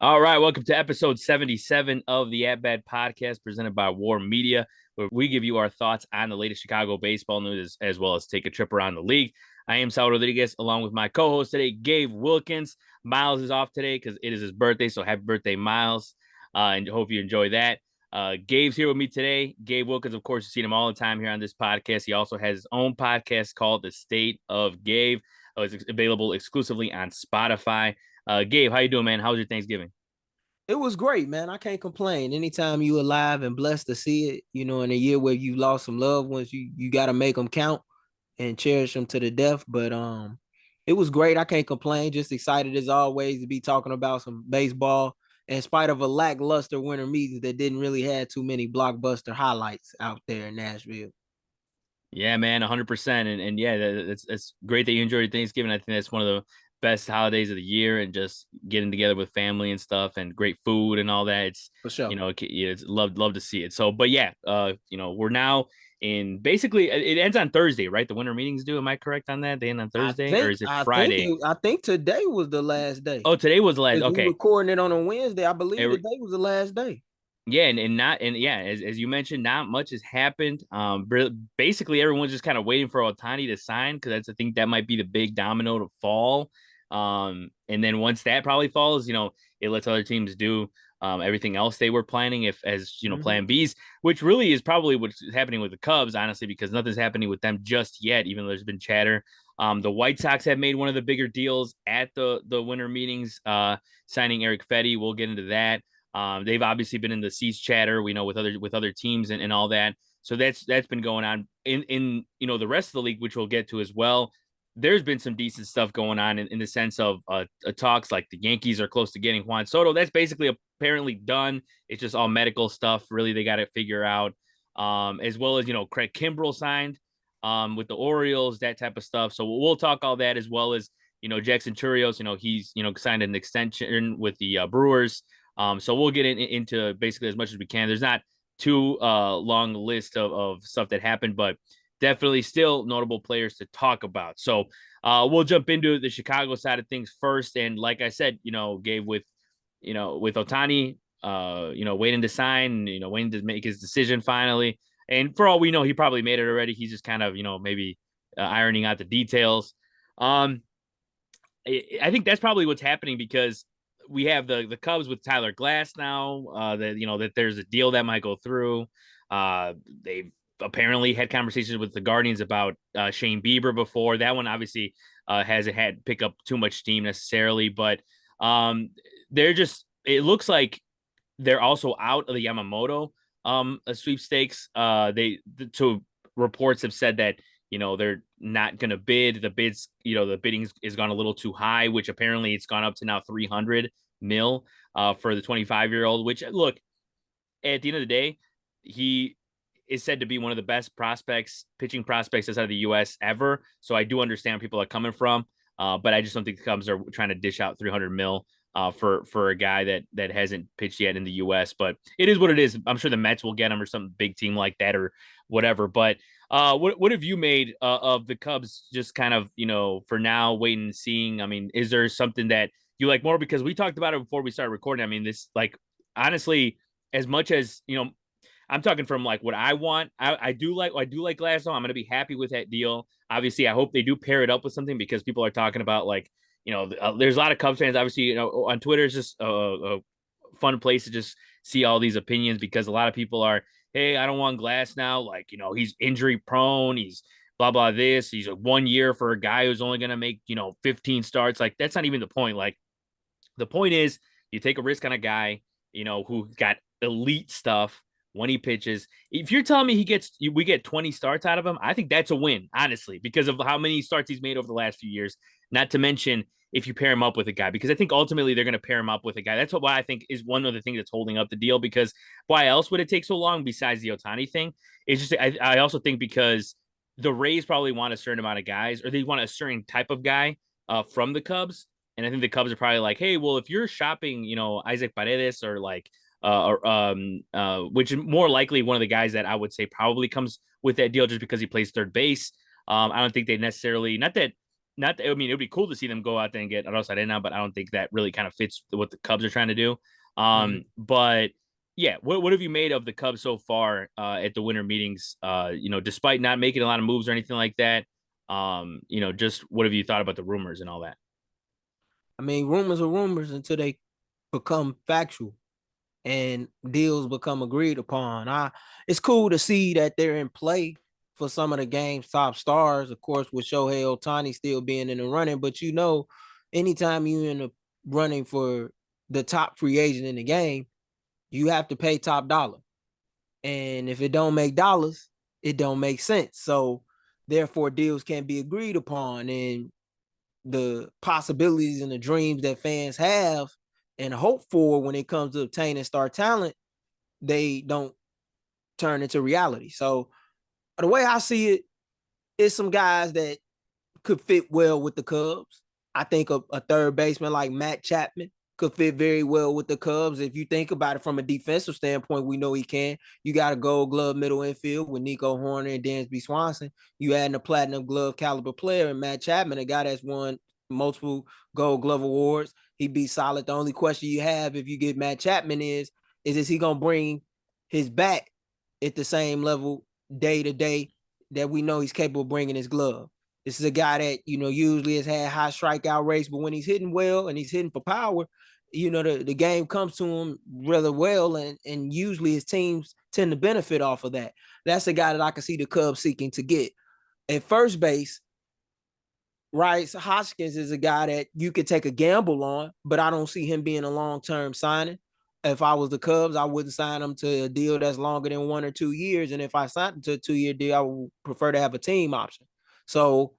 All right, welcome to episode 77 of the At Bat Podcast presented by War Media, where we give you our thoughts on the latest Chicago baseball news as well as take a trip around the league. I am Saul Rodriguez along with my co-host today, Gabe Wilkins. Miles is off today because it is his birthday, so happy birthday, Miles, and hope you enjoy that. Gabe's here with me today. Gabe Wilkins, of course, you've seen him all the time here on this podcast. He also has his own podcast called The State of Gabe. It's available exclusively on Spotify. Gabe, how you doing, man? How was your Thanksgiving? It was great, man. I can't complain. Anytime you alive and blessed to see it, in a year where you lost some loved ones, you got to make them count and cherish them to the death. But it was great. I can't complain. Just excited as always to be talking about some baseball in spite of a lackluster winter meetings that didn't really have too many blockbuster highlights out there in Nashville. Yeah, man, 100%. And yeah, it's great that you enjoyed Thanksgiving. I think that's one of the best holidays of the year, and just getting together with family and stuff and great food and all that. It's, For sure. it's love to see it. So, but yeah, we're now in basically it ends on Thursday, right? The winter meetings do. Am I correct on that? They end on I Thursday, or think is it I think Friday? it, I think today was the last day. Oh, today was the last. Because we Okay. recording it on a Wednesday. I believe It, today was the last day. Yeah, and not and yeah, as you mentioned, not much has happened. Basically, everyone's just kind of waiting for Ohtani to sign because I think that might be the big domino to fall. And then once that probably falls, it lets other teams do everything else they were planning, if as Mm-hmm. plan Bs, which really is probably what's happening with the Cubs, honestly, because nothing's happening with them just yet, even though there's been chatter. The White Sox have made one of the bigger deals at the winter meetings, signing Eric Fetty. We'll get into that. They've obviously been in the seats chatter, we know, with other teams and all that. So that's been going on in the rest of the league, which we'll get to as well. There's been some decent stuff going on in the sense of talks, like the Yankees are close to getting Juan Soto. That's basically apparently done. It's just all medical stuff. Really, they got to figure out. As well as Craig Kimbrell signed with the Orioles, that type of stuff. So we'll talk all that, as well as Jackson Churios. He's signed an extension with the Brewers. So we'll get into basically as much as we can. There's not too long list of stuff that happened, but definitely still notable players to talk about. So we'll jump into the Chicago side of things first. And like I said, Gabe, with Ohtani, waiting to sign, waiting to make his decision finally. And for all we know, he probably made it already. He's just kind of, maybe ironing out the details. Um, I think that's probably what's happening, because we have the Cubs with Tyler Glass now. That there's a deal that might go through. They've apparently had conversations with the Guardians about Shane Bieber before. That one obviously hasn't had pick up too much steam necessarily, but they're just. It looks like they're also out of the Yamamoto sweepstakes. To reports have said that they're not going to bid. The bids, the bidding is gone a little too high, which apparently it's gone up to now 300 mil for the 25-year-old. Which, look, at the end of the day, he is said to be one of the best pitching prospects outside of the U.S. ever. So I do understand where people are coming from, but I just don't think the Cubs are trying to dish out 300 mil for a guy that hasn't pitched yet in the U.S. But it is what it is. I'm sure the Mets will get him, or some big team like that, or whatever. But what have you made of the Cubs? Just kind of for now, waiting and seeing. I mean, is there something that you like more? Because we talked about it before we started recording. I mean, this, like, honestly, as much as I'm talking from like what I want. I do like Glasnow. I'm gonna be happy with that deal. Obviously, I hope they do pair it up with something, because people are talking about, like, there's a lot of Cubs fans. Obviously, on Twitter is just a fun place to just see all these opinions, because a lot of people are, hey, I don't want Glasnow. Like, he's injury prone. He's blah blah this. He's a 1 year for a guy who's only gonna make 15 starts. Like, that's not even the point. Like, the point is, you take a risk on a guy, who got elite stuff when he pitches. If you're telling me we get 20 starts out of him, I think that's a win, honestly, because of how many starts he's made over the last few years. Not to mention if you pair him up with a guy, because I think ultimately thhy they're going to pair him up with a guy. That's why I think is one of the things that's holding up the deal. Because why else would it take so long besides the Ohtani thing? It's just, I also think because the Rays probably want a certain amount of guys, or they want a certain type of guy from the Cubs. And I think the Cubs are probably like, hey, well, if you're shopping, Isaac Paredes, or like, which is more likely one of the guys that I would say probably comes with that deal, just because he plays third base. I don't think they necessarily, not that not. I mean, it would be cool to see them go out there and get Rosa Arena, but I don't think that really kind of fits what the Cubs are trying to do. Mhm. But yeah, what have you made of the Cubs so far at the winter meetings? Despite not making a lot of moves or anything like that, just what have you thought about the rumors and all that? I mean, rumors are rumors until they become factual and deals become agreed upon. It's cool to see that they're in play for some of the game's top stars, of course, with Shohei Ohtani still being in the running. But anytime you're in the running for the top free agent in the game, you have to pay top dollar. And if it don't make dollars, it don't make sense. So therefore, deals can be agreed upon, and the possibilities and the dreams that fans have and hope for when it comes to obtaining star talent, they don't turn into reality. So the way I see it is some guys that could fit well with the Cubs. I think a third baseman like Matt Chapman could fit very well with the Cubs. If you think about it from a defensive standpoint, we know he can. You got a gold glove middle infield with Nico Horner and Dansby Swanson. You adding a platinum glove caliber player and Matt Chapman, a guy that's won multiple gold glove awards. He'd be solid. The only question you have if you get Matt Chapman is he going to bring his bat at the same level day to day that we know he's capable of bringing his glove? This is a guy that, usually has had high strikeout rates, but when he's hitting well and he's hitting for power, the game comes to him really well, and usually his teams tend to benefit off of that. That's a guy that I can see the Cubs seeking to get. At first base, Rhys Hoskins is a guy that you could take a gamble on, but I don't see him being a long-term signing. If I was the Cubs, I wouldn't sign him to a deal that's longer than 1 or 2 years. And if I signed him to a 2-year deal, I would prefer to have a team option. So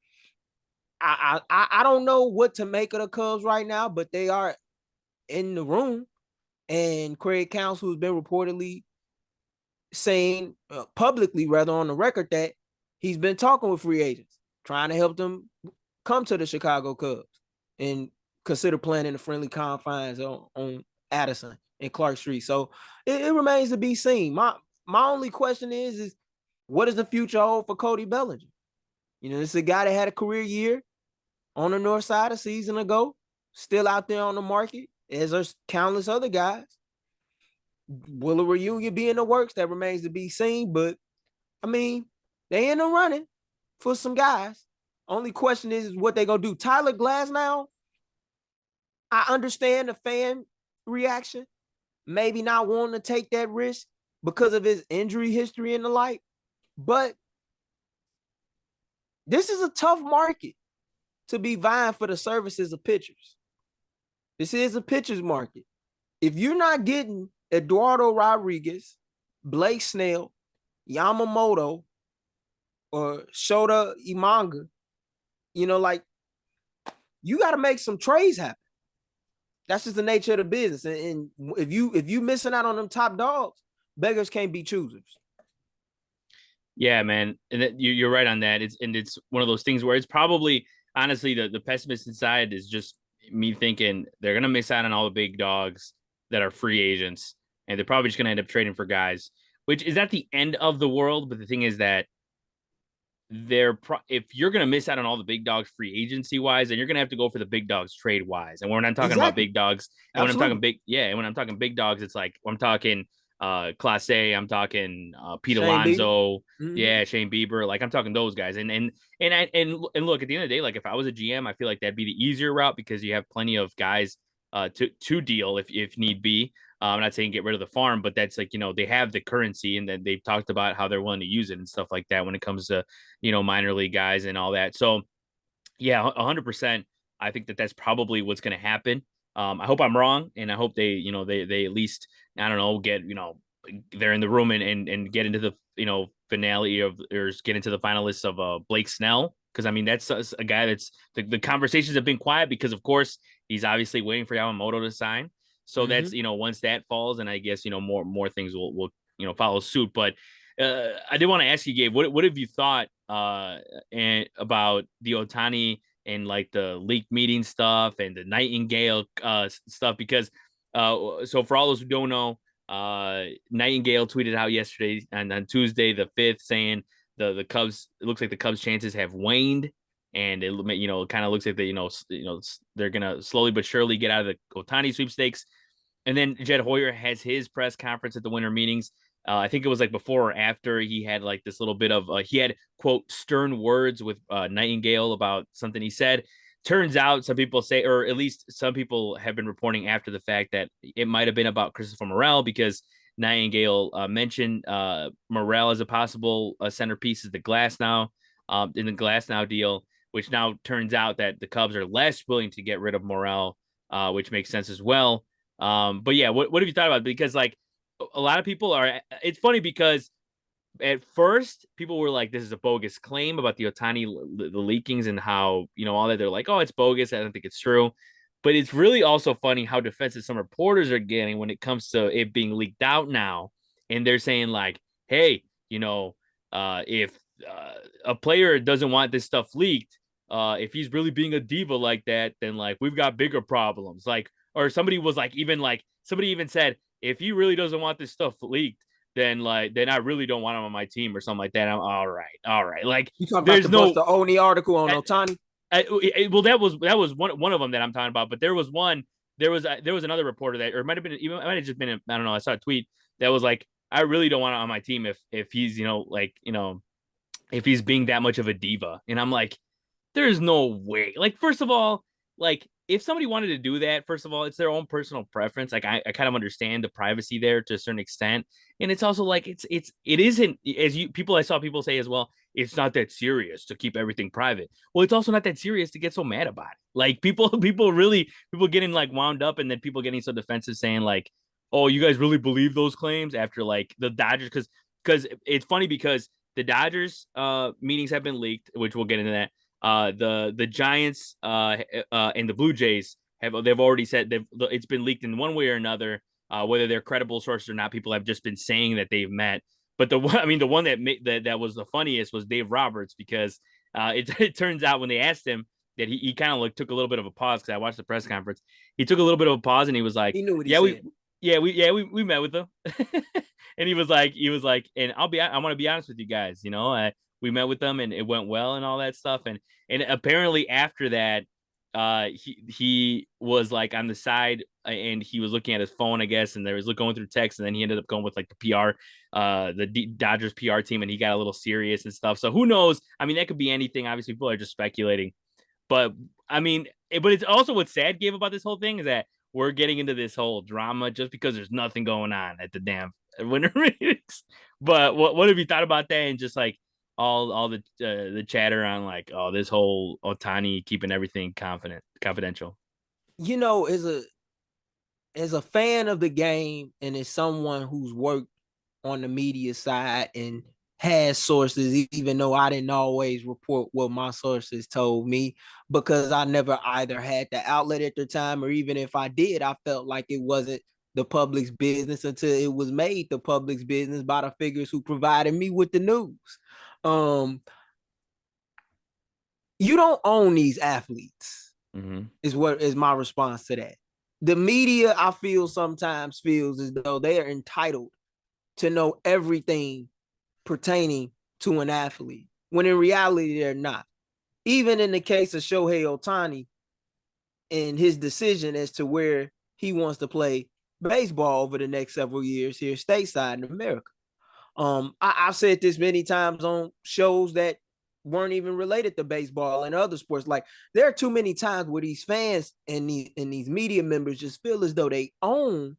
I don't know what to make of the Cubs right now, but they are in the room. And Craig Counsell has been reportedly saying publicly, rather on the record, that he's been talking with free agents, trying to help them come to the Chicago Cubs and consider playing in the friendly confines on Addison and Clark Street. So it remains to be seen. My only question is what does the future hold for Cody Bellinger? This is a guy that had a career year on the north side a season ago, still out there on the market, as there's countless other guys. Will a reunion be in the works? That remains to be seen. But I mean, they in the running for some guys. Only question is what they gonna do. Tyler Glasnow, I understand the fan reaction, maybe not wanting to take that risk because of his injury history and the like. But this is a tough market to be vying for the services of pitchers. This is a pitcher's market. If you're not getting Eduardo Rodriguez, Blake Snell, Yamamoto, or Shota Imanga, you got to make some trades happen. That's just the nature of the business. And if you missing out on them top dogs, beggars can't be choosers. Yeah, man, and you're right on that. It's one of those things where it's probably honestly the pessimist inside is just me thinking they're gonna miss out on all the big dogs that are free agents, and they're probably just gonna end up trading for guys, which is at the end of the world. But the thing is that if you're gonna miss out on all the big dogs free agency wise, then you're gonna have to go for the big dogs trade wise. And when I'm talking about Exactly. big dogs, and when I'm talking Absolutely. big, yeah, and when I'm talking big dogs, it's like I'm talking Class A, I'm talking Pete Shane Bieber. Alonso, Mm-hmm. yeah, Shane Bieber, like I'm talking those guys. And look, at the end of the day, like if I was a GM, I feel like that'd be the easier route because you have plenty of guys to deal if need be. I'm not saying get rid of the farm, but that's like, they have the currency and then they've talked about how they're willing to use it and stuff like that when it comes to, minor league guys and all that. So, yeah, 100%. I think that that's probably what's going to happen. I hope I'm wrong. And I hope they at least, I don't know, get, they're in the room and get into the, finale of, or get into the finalists of Blake Snell. Cause I mean, that's a guy that's the conversations have been quiet because of course he's obviously waiting for Yamamoto to sign. So Mm-hmm. that's, once that falls, and I guess, more things will follow suit. But I did want to ask you, Gabe, what have you thought and about the Ohtani and like the league meeting stuff and the Nightingale stuff? Because so for all those who don't know, Nightingale tweeted out yesterday and on Tuesday the 5th saying the Cubs, it looks like the Cubs chances have waned and it kind of looks like they're gonna slowly but surely get out of the Ohtani sweepstakes. And then Jed Hoyer has his press conference at the winter meetings. I think it was like before or after he had like this little bit of he had quote stern words with Nightingale about something he said. Turns out some people say, or at least some people have been reporting after the fact, that it might have been about Christopher Morel, because Nightingale mentioned Morel as a possible centerpiece of the Glass now in the Glass now deal, which now turns out that the Cubs are less willing to get rid of Morel, which makes sense as well. But yeah, what have you thought about it? Because like a lot of people are, it's funny because at first people were like, this is a bogus claim about the Ohtani, the leakings and how, all that. They're like, oh, it's bogus. I don't think it's true. But it's really also funny how defensive some reporters are getting when it comes to it being leaked out now. And they're saying like, hey, if a player doesn't want this stuff leaked, if he's really being a diva like that, then like we've got bigger problems. Like, or somebody was like, somebody even said, if he really doesn't want this stuff leaked, then I really don't want him on my team or something like that. I'm all right. Like, You talking about there's the no Buster Olney article on Ohtani? well, that was one of them that I'm talking about. But there was one. There was another reporter that, or it might have been, even it might have just been, I don't know. I saw a tweet that was like, I really don't want him on my team if he's if he's being that much of a diva. And I'm like, there's no way. Like, first of all, like if somebody wanted to do that, first of all, it's their own personal preference. Like I kind of understand the privacy there to a certain extent. And it's also like it isn't, as I saw people say as well, it's not that serious to keep everything private. Well, it's also not that serious to get so mad about it. Like people getting like wound up, and then people getting so defensive saying like, oh, you guys really believe those claims after like the Dodgers, because it's funny because the Dodgers meetings have been leaked, which we'll get into that. The Giants and the Blue Jays they've already said it's been leaked in one way or another. Whether they're credible sources or not, people have just been saying that they've met. But the one that was the funniest was Dave Roberts, because it turns out when they asked him that he kind of like took a little bit of a pause, because I watched the press conference. He took a little bit of a pause and he was like, He knew what he "Yeah, said. we met with them," and he was like, and I want to be honest with you guys, we met with them and it went well and all that stuff. And apparently after that, he was like on the side and he was looking at his phone, I guess, and there was going through text, and then he ended up going with like the PR, the Dodgers PR team, and he got a little serious and stuff. So who knows? I mean, that could be anything. Obviously, people are just speculating, but but it's also what's sad, Gabe, about this whole thing is that we're getting into this whole drama just because there's nothing going on at the damn winter meetings. But what have you thought about that, and just like all the chatter on like, oh, this whole Ohtani keeping everything confidential? As a fan of the game, and as someone who's worked on the media side and has sources, even though I didn't always report what my sources told me, because I never either had the outlet at the time, or even if I did, I felt like it wasn't the public's business until it was made the public's business by the figures who provided me with the news. You don't own these athletes, is what is my response to that. The media, I feel, sometimes feels as though they are entitled to know everything pertaining to an athlete, when in reality, they're not. Even in the case of Shohei Ohtani and his decision as to where he wants to play baseball over the next several years here stateside in America. I've said this many times on shows that weren't even related to baseball and other sports. Like, there are too many times where these fans and these media members just feel as though they own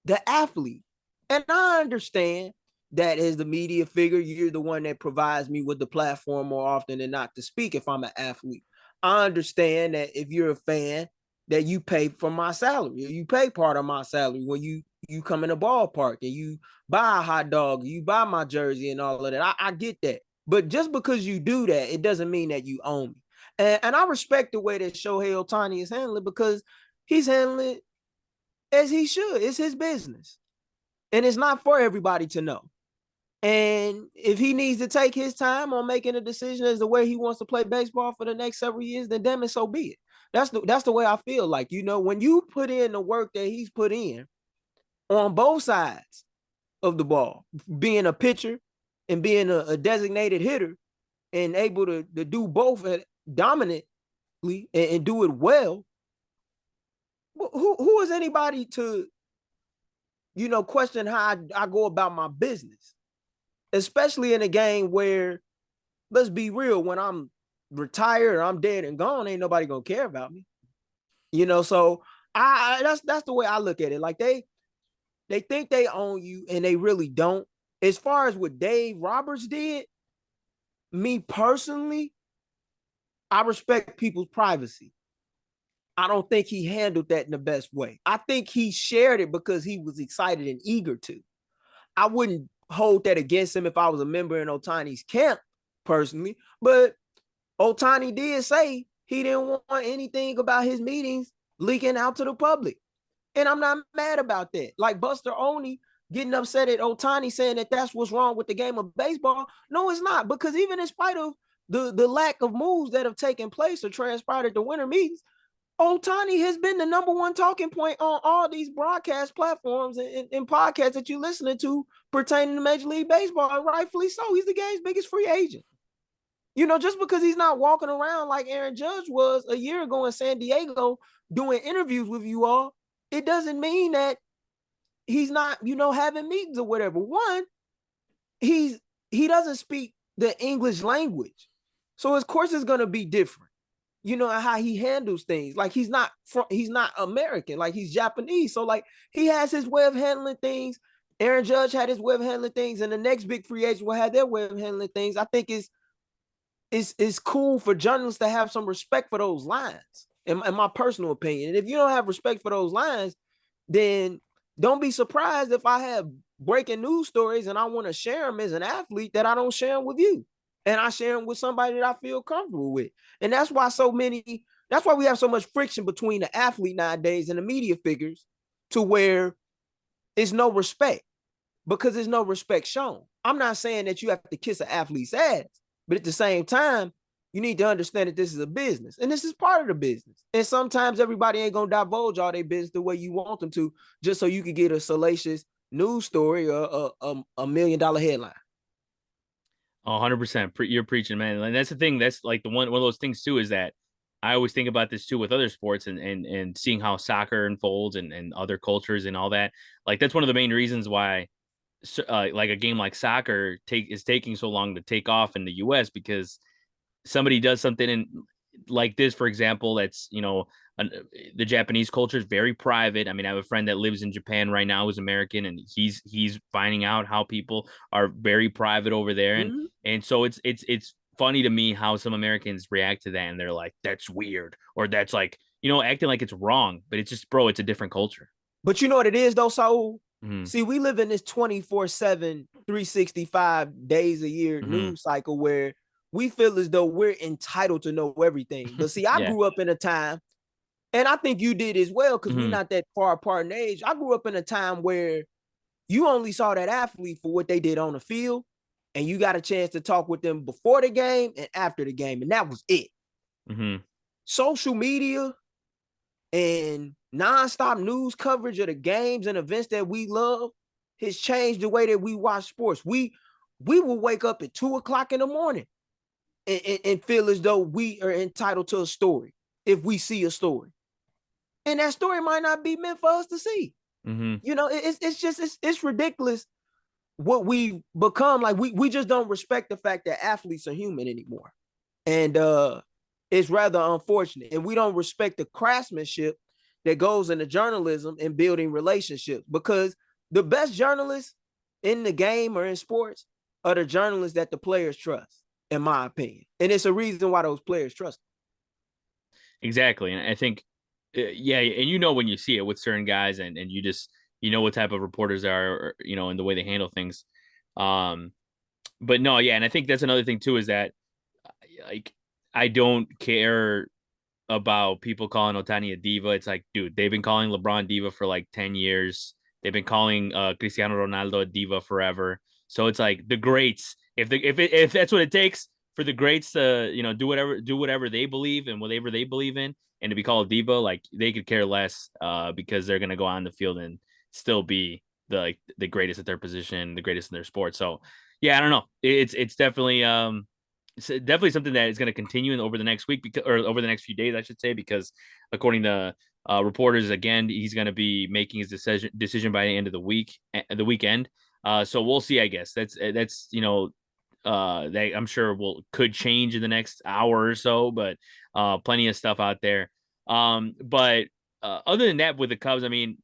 the athlete. And I understand that as the media figure, you're the one that provides me with the platform more often than not to speak if I'm an athlete. I understand that if you're a fan, that you pay for my salary, or you pay part of my salary when you come in a ballpark and you buy a hot dog, you buy my jersey and all of that. I get that. But just because you do that, it doesn't mean that you own me. And I respect the way that Shohei Ohtani is handling, because he's handling it as he should. It's his business. And it's not for everybody to know. And if he needs to take his time on making a decision as to where he wants to play baseball for the next several years, then damn it, so be it. That's the way I feel. Like, when you put in the work that he's put in on both sides of the ball, being a pitcher and being a designated hitter, and able to do both dominantly and do it well, who is anybody to, question how I go about my business, especially in a game where, let's be real, when I'm retired or I'm dead and gone, ain't nobody gonna care about me. So that's the way I look at it. Like they think they own you and they really don't. As far as what Dave Roberts did, me personally, I respect people's privacy. I don't think he handled that in the best way. I think he shared it because he was excited and eager to. I wouldn't hold that against him if I was a member in Ohtani's camp personally, but Ohtani did say he didn't want anything about his meetings leaking out to the public. And I'm not mad about that. Like Buster Olney getting upset at Ohtani saying that that's what's wrong with the game of baseball. No, it's not, because even in spite of the lack of moves that have taken place or transpired at the winter meetings, Ohtani has been the number one talking point on all these broadcast platforms and podcasts that you're listening to pertaining to Major League Baseball, and rightfully so. He's the game's biggest free agent. Just because he's not walking around like Aaron Judge was a year ago in San Diego doing interviews with you all, it doesn't mean that he's not, having meetings or whatever. One, he doesn't speak the English language. So of course it's gonna be different. How he handles things. Like he's not American, like he's Japanese. So like he has his way of handling things. Aaron Judge had his way of handling things, and the next big free agent will have their way of handling things. I think it's cool for journalists to have some respect for those lines, in my personal opinion. And if you don't have respect for those lines, then don't be surprised if I have breaking news stories and I want to share them as an athlete that I don't share them with you. And I share them with somebody that I feel comfortable with. And that's why we have so much friction between the athlete nowadays and the media figures, to where it's no respect, because there's no respect shown. I'm not saying that you have to kiss an athlete's ass, but at the same time, you need to understand that this is a business, and this is part of the business. And sometimes everybody ain't gonna divulge all their business the way you want them to, just so you can get a salacious news story or a $1 million headline. 100%. You're preaching, man. And that's the thing. That's like the one of those things too, is that I always think about this too with other sports and seeing how soccer unfolds and other cultures and all that. Like that's one of the main reasons why like a game like soccer is taking so long to take off in the US, because somebody does something in like this, for example, that's, the Japanese culture is very private. I mean, I have a friend that lives in Japan right now who's American, and he's finding out how people are very private over there. And so it's funny to me how some Americans react to that, and they're like, that's weird, or that's like, acting like it's wrong, but it's just, bro, it's a different culture. But you know what it is though, Saul? See, we live in this 24/7, 365 days a year news cycle where we feel as though we're entitled to know everything. But see, I grew up in a time, and I think you did as well, because we're not that far apart in age. I grew up in a time where you only saw that athlete for what they did on the field, and you got a chance to talk with them before the game and after the game, and that was it. Social media and nonstop news coverage of the games and events that we love has changed the way that we watch sports. We will wake up at 2:00 in the morning and feel as though we are entitled to a story if we see a story. And that story might not be meant for us to see. It's ridiculous what we become. Like we just don't respect the fact that athletes are human anymore. And it's rather unfortunate. And we don't respect the craftsmanship that goes into journalism and building relationships, because the best journalists in the game or in sports are the journalists that the players trust, in my opinion. And it's a reason why those players trust them. Exactly. And I think, and when you see it with certain guys, and you just, what type of reporters are, and the way they handle things. But no, yeah. And I think that's another thing too, is that like, I don't care about people calling Ohtani a diva. It's like, dude, they've been calling LeBron diva for like 10 years. They've been calling Cristiano Ronaldo a diva forever. So it's like the greats, if that's what it takes for the greats to, do whatever they believe and whatever they believe in, and to be called a diva, like they could care less because they're going to go on the field and still be the greatest at their position, the greatest in their sport. So yeah, I don't know. It's definitely it's definitely something that is going to continue over the next week, or over the next few days, I should say, because according to reporters, again, he's going to be making his decision by the end of the weekend. So we'll see. I guess that's that I'm sure could change in the next hour or so, but plenty of stuff out there. But other than that, with the Cubs, I mean,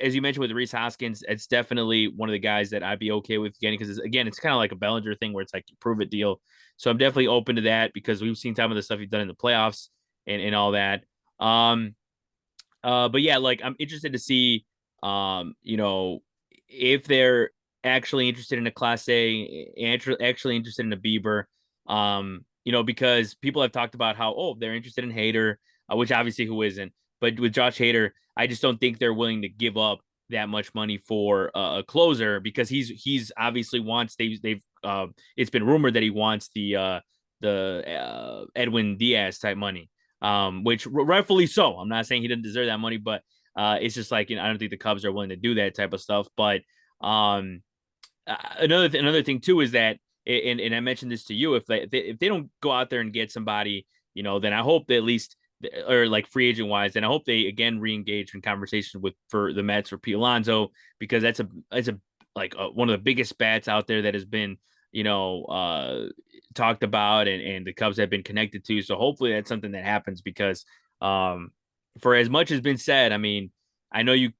as you mentioned with Rhys Hoskins, it's definitely one of the guys that I'd be okay with getting, because again, it's kind of like a Bellinger thing where it's like prove it deal. So I'm definitely open to that because we've seen some of the stuff he's done in the playoffs and all that. Um, but yeah, like I'm interested to see, if they're actually interested in a Class A, actually interested in a Bieber, because people have talked about how they're interested in Hader, which obviously who isn't, but with Josh Hader, I just don't think they're willing to give up that much money for a closer because he's obviously wants they've it's been rumored that he wants the Edwin Diaz type money, which rightfully so. I'm not saying he didn't deserve that money, but it's just like I don't think the Cubs are willing to do that type of stuff. But um, another thing too is that, and I mentioned this to you, if they don't go out there and get somebody, then I hope that at least, or like free agent wise, then I hope they again reengage in conversation for the Mets or Pete Alonso, because that's a like one of the biggest bats out there that has been talked about, and the Cubs have been connected to. So hopefully that's something that happens because for as much has been said, I mean, I know you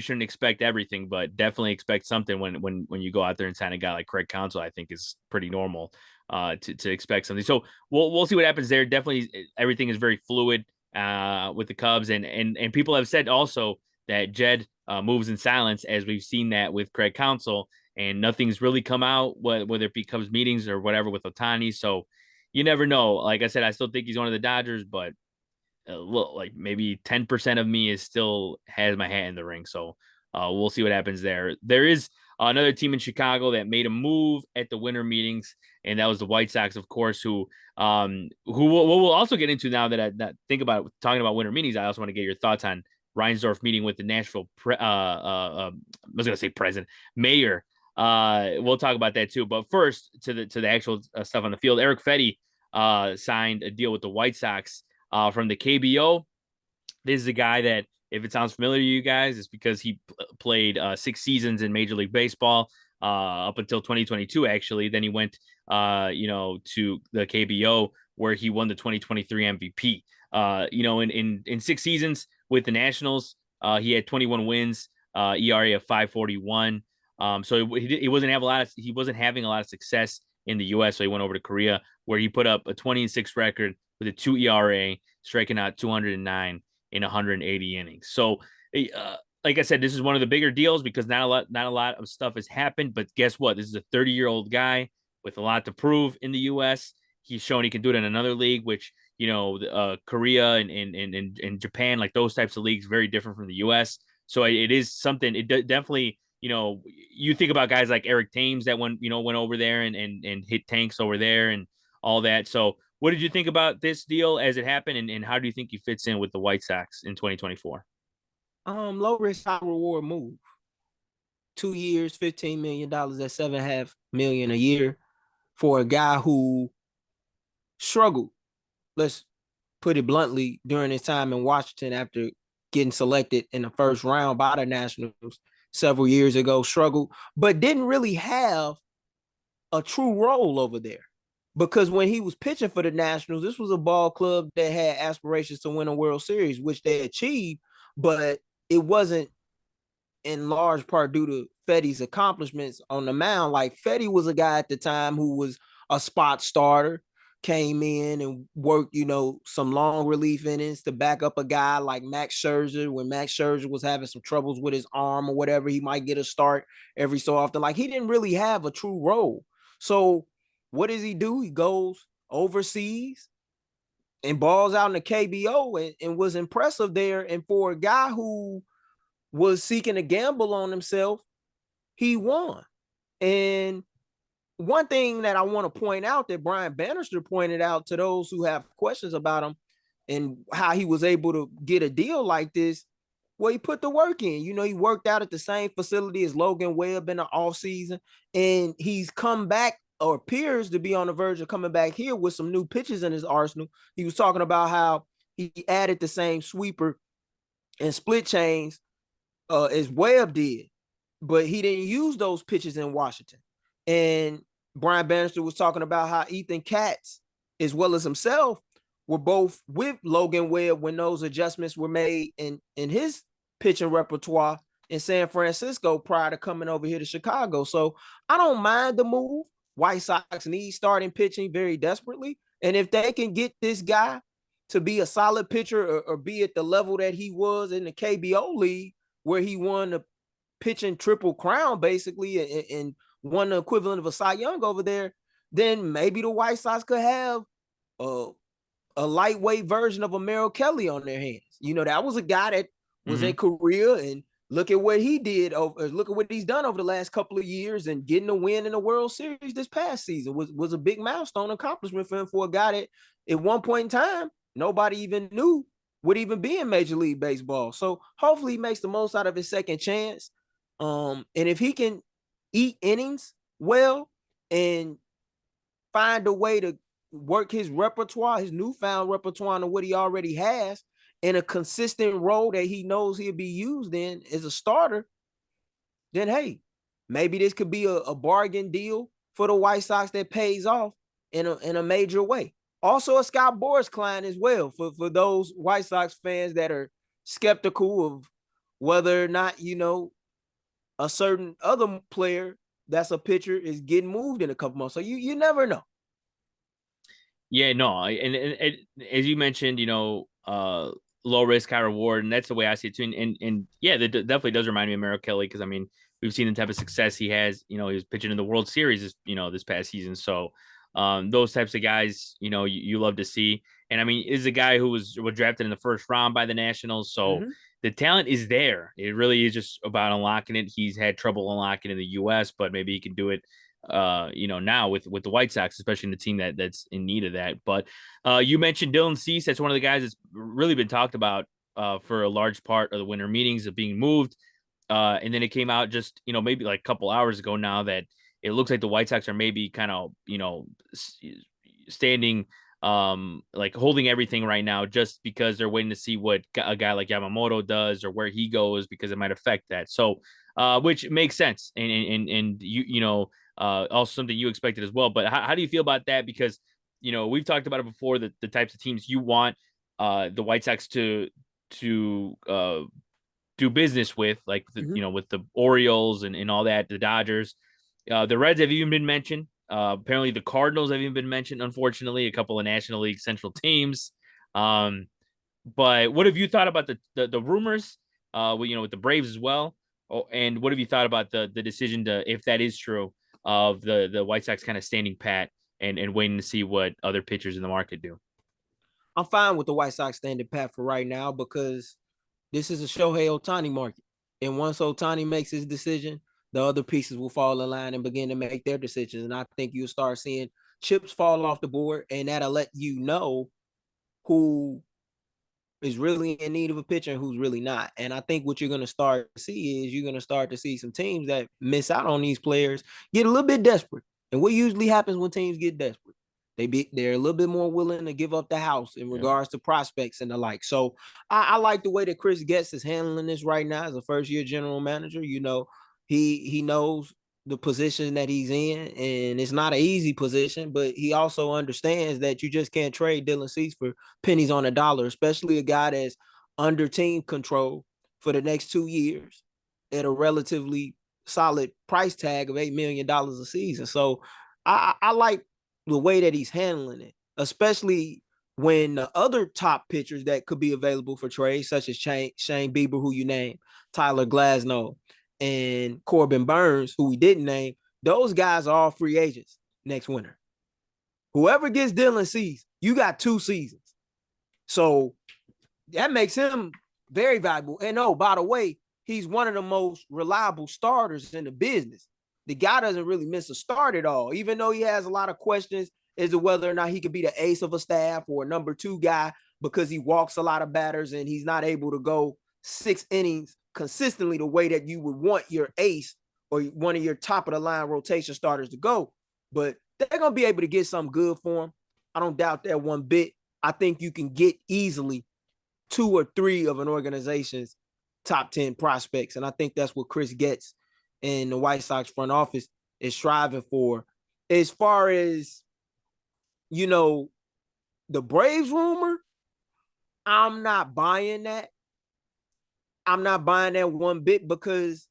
shouldn't expect everything, but definitely expect something when you go out there and sign a guy like Craig Counsell. I think is pretty normal to expect something. So we'll see what happens there. Definitely everything is very fluid with the Cubs, and people have said also that Jed moves in silence, as we've seen that with Craig Counsell, and nothing's really come out, whether it becomes meetings or whatever with Ohtani. So you never know. Like I said, I still think he's one of the Dodgers, but like maybe 10% of me is still has my hat in the ring. So we'll see what happens there. There is another team in Chicago that made a move at the winter meetings, and that was the White Sox, of course, who we'll also get into now that I think about talking about winter meetings. I also want to get your thoughts on Reinsdorf meeting with the Nashville I was going to say president, mayor. We'll talk about that too. But first, to the actual stuff on the field, Eric Fetty signed a deal with the White Sox from the KBO. This is a guy that, if it sounds familiar to you guys, it's because he played 6 seasons in Major League Baseball up until 2022, actually. Then he went, to the KBO where he won the 2023 MVP. In 6 seasons with the Nationals, he had 21 wins, ERA of 5.41. So he wasn't having a lot of success in the U.S. So he went over to Korea, where he put up a 20-6 record with a 2 ERA, striking out 209 in 180 innings. So, like I said, this is one of the bigger deals because not a lot of stuff has happened. But guess what? This is a 30-year-old guy with a lot to prove in the U.S. He's shown he can do it in another league, which Korea and Japan, like those types of leagues, very different from the U.S. So it is something. Definitely. You think about guys like Eric Thames that went over there and hit tanks over there and all that. So what did you think about this deal as it happened, and how do you think he fits in with the White Sox in 2024? Low risk, high reward move. 2 years, $15 million, that's 7.5 million a year for a guy who struggled. Let's put it bluntly, during his time in Washington after getting selected in the first round by the Nationals several years ago, struggled, but didn't really have a true role over there. Because when he was pitching for the Nationals, this was a ball club that had aspirations to win a World Series, which they achieved, but it wasn't in large part due to Fetty's accomplishments on the mound. Like, Fetty was a guy at the time who was a spot starter, came in and worked, some long relief innings to back up a guy like Max Scherzer. When Max Scherzer was having some troubles with his arm or whatever, he might get a start every so often. Like, he didn't really have a true role. So what does he do? He goes overseas and balls out in the KBO and was impressive there. And for a guy who was seeking to gamble on himself, he won. And one thing that I want to point out that Brian Bannister pointed out to those who have questions about him and how he was able to get a deal like this, well, he put the work in. He worked out at the same facility as Logan Webb in the offseason, and he's come back or appears to be on the verge of coming back here with some new pitches in his arsenal. He was talking about how he added the same sweeper and split chains as Webb did, but he didn't use those pitches in Washington. And Brian Bannister was talking about how Ethan Katz, as well as himself, were both with Logan Webb when those adjustments were made in his pitching repertoire in San Francisco prior to coming over here to Chicago. So I don't mind the move. White Sox need starting pitching very desperately. And if they can get this guy to be a solid pitcher or be at the level that he was in the KBO league, where he won the pitching triple crown basically and won the equivalent of a Cy Young over there, then maybe the White Sox could have a lightweight version of a Merrill Kelly on their hands. You know, that was a guy that was in Korea, and look at what he did. Look at what he's done over the last couple of years, and getting a win in the World Series this past season was a big milestone accomplishment for him, for a guy that at one point in time nobody even knew would even be in Major League Baseball. So hopefully he makes the most out of his second chance. And if he can eat innings well and find a way to work his repertoire, his newfound repertoire, and what he already has in a consistent role that he knows he'll be used in as a starter, then hey, maybe this could be a bargain deal for the White Sox that pays off in a major way. Also a Scott Boras client as well for those White Sox fans that are skeptical of whether or not, you know, a certain other player that's a pitcher is getting moved in a couple months. So you never know. Yeah, no, and as you mentioned, you know, low risk, high reward, and that's the way I see it too. And yeah, that definitely does remind me of Merrill Kelly, because I mean, we've seen the type of success he has. You know, he was pitching in the World Series, you know, this past season. So those types of guys, you know, you love to see. And I mean, is a guy who was drafted in the first round by the Nationals. So the talent is there. It really is just about unlocking it. He's had trouble unlocking in the U.S., but maybe he can do it you know, now with the White Sox, especially in the team that's in need of that. But you mentioned Dylan Cease. That's one of the guys that's really been talked about for a large part of the winter meetings of being moved. And then it came out just, you know, maybe like a couple hours ago now that it looks like the White Sox are maybe kind of, you know, standing like holding everything right now, just because they're waiting to see what a guy like Yamamoto does or where he goes, because it might affect that. So which makes sense. And you know, also something you expected as well. But how do you feel about that? Because, you know, we've talked about it before, that the types of teams you want the White Sox to do business with, like you know, with the Orioles and all that, the Dodgers, the Reds have even been mentioned. Apparently the Cardinals have even been mentioned, unfortunately, a couple of National League Central teams. But what have you thought about the rumors, you know, with the Braves as well? Oh, and what have you thought about the decision to, if that is true, of the White Sox kind of standing pat and waiting to see what other pitchers in the market do? I'm fine with the White Sox standing pat for right now, because this is a Shohei Ohtani market. And once Ohtani makes his decision, the other pieces will fall in line and begin to make their decisions. And I think you'll start seeing chips fall off the board, and that'll let you know who is really in need of a pitcher and who's really not. And I think what you're going to start to see is you're going to start to see some teams that miss out on these players get a little bit desperate. And what usually happens when teams get desperate, they're a little bit more willing to give up the house in regards to prospects and the like. So I like the way that Chris Getz is handling this right now as a first-year general manager. You know, he knows the position that he's in, and it's not an easy position, but he also understands that you just can't trade Dylan Cease for pennies on a dollar, especially a guy that's under team control for the next 2 years at a relatively solid price tag of $8 million a season. So I like the way that he's handling it, especially when the other top pitchers that could be available for trade, such as Shane Bieber, who you named, Tyler Glasnow, and Corbin Burns, who we didn't name, those guys are all free agents next winter. Whoever gets Dylan Cease, you got 2 seasons. So that makes him very valuable. And oh, by the way, he's one of the most reliable starters in the business. The guy doesn't really miss a start at all, even though he has a lot of questions as to whether or not he could be the ace of a staff or a number 2 guy, because he walks a lot of batters and he's not able to go 6 innings consistently the way that you would want your ace or one of your top of the line rotation starters to go. But they're gonna be able to get something good for him. I don't doubt that one bit. I think you can get easily 2 or 3 of an organization's top 10 prospects. And I think that's what Chris Getz and the White Sox front office is striving for. As far as, the Braves rumor, I'm not buying that. I'm not buying that one bit, because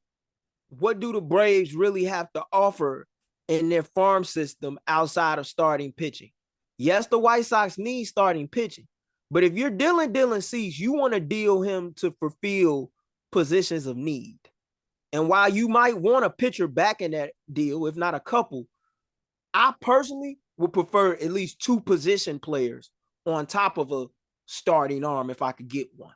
what do the Braves really have to offer in their farm system outside of starting pitching? Yes, the White Sox need starting pitching, but if you're Dylan Cease, you want to deal him to fulfill positions of need. And while you might want a pitcher back in that deal, if not a couple, I personally would prefer at least 2 position players on top of a starting arm if I could get one.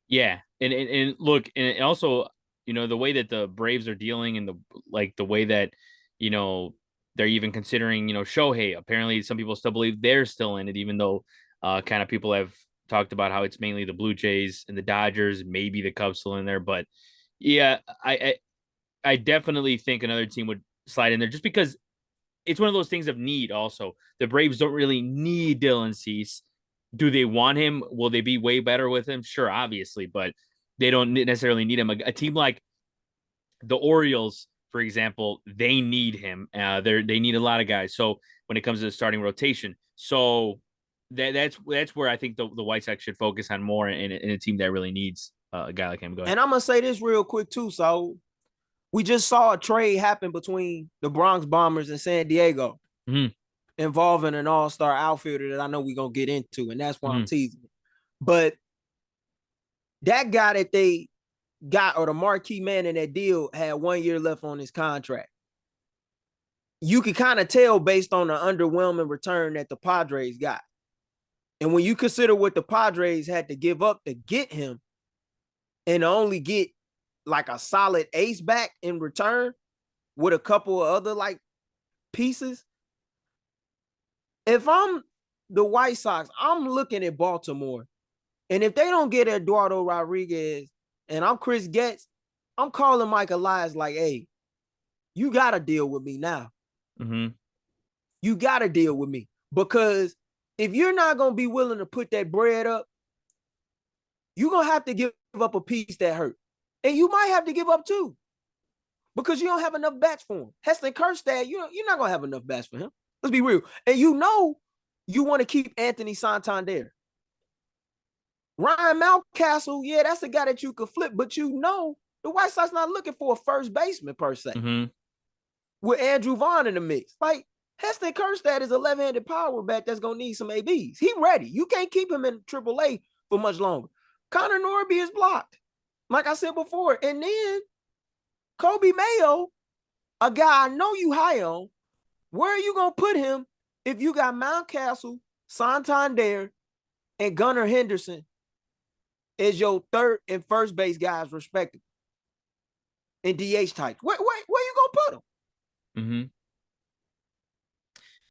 Yeah, and look, and also, the way that the Braves are dealing, and the way that they're even considering Shohei. Apparently, some people still believe they're still in it, even though kind of people have talked about how it's mainly the Blue Jays and the Dodgers, maybe the Cubs still in there. But yeah, I definitely think another team would slide in there, just because it's one of those things of need. Also, the Braves don't really need Dylan Cease. Do they want him? Will they be way better with him? Sure, obviously, but they don't necessarily need him. A team like the Orioles, for example, they need him. They need a lot of guys. So when it comes to the starting rotation, so that's where I think the White Sox should focus on more in a team that really needs a guy like him. Go ahead. And I'm gonna say this real quick too. So we just saw a trade happen between the Bronx Bombers and San Diego, involving an all-star outfielder that I know we're gonna get into, and that's why I'm teasing it. But that guy that they got, or the marquee man in that deal, had 1 year left on his contract. You could kind of tell based on the underwhelming return that the Padres got. And when you consider what the Padres had to give up to get him, and only get like a solid ace back in return with a couple of other like pieces. If I'm the White Sox, I'm looking at Baltimore. And if they don't get Eduardo Rodriguez, and I'm Chris Getz, I'm calling Mike Elias like, hey, you got to deal with me now. You got to deal with me. Because if you're not going to be willing to put that bread up, you're going to have to give up a piece that hurt. And you might have to give up 2, because you don't have enough bats for him. Heston Kjerstad, you're not going to have enough bats for him. Let's be real. And you want to keep Anthony Santander. Ryan Mountcastle, yeah, that's a guy that you could flip, but the White Sox not looking for a first baseman per se. With Andrew Vaughn in the mix. Like, Heston Kjerstad is a left-handed power bat that's going to need some ABs. He ready. You can't keep him in AAA for much longer. Connor Norby is blocked, like I said before. And then Kobe Mayo, a guy I know you high on, where are you going to put him if you got Mountcastle, Santander, and Gunnar Henderson as your third and first base guys, respectively, in DH types? Where you going to put them?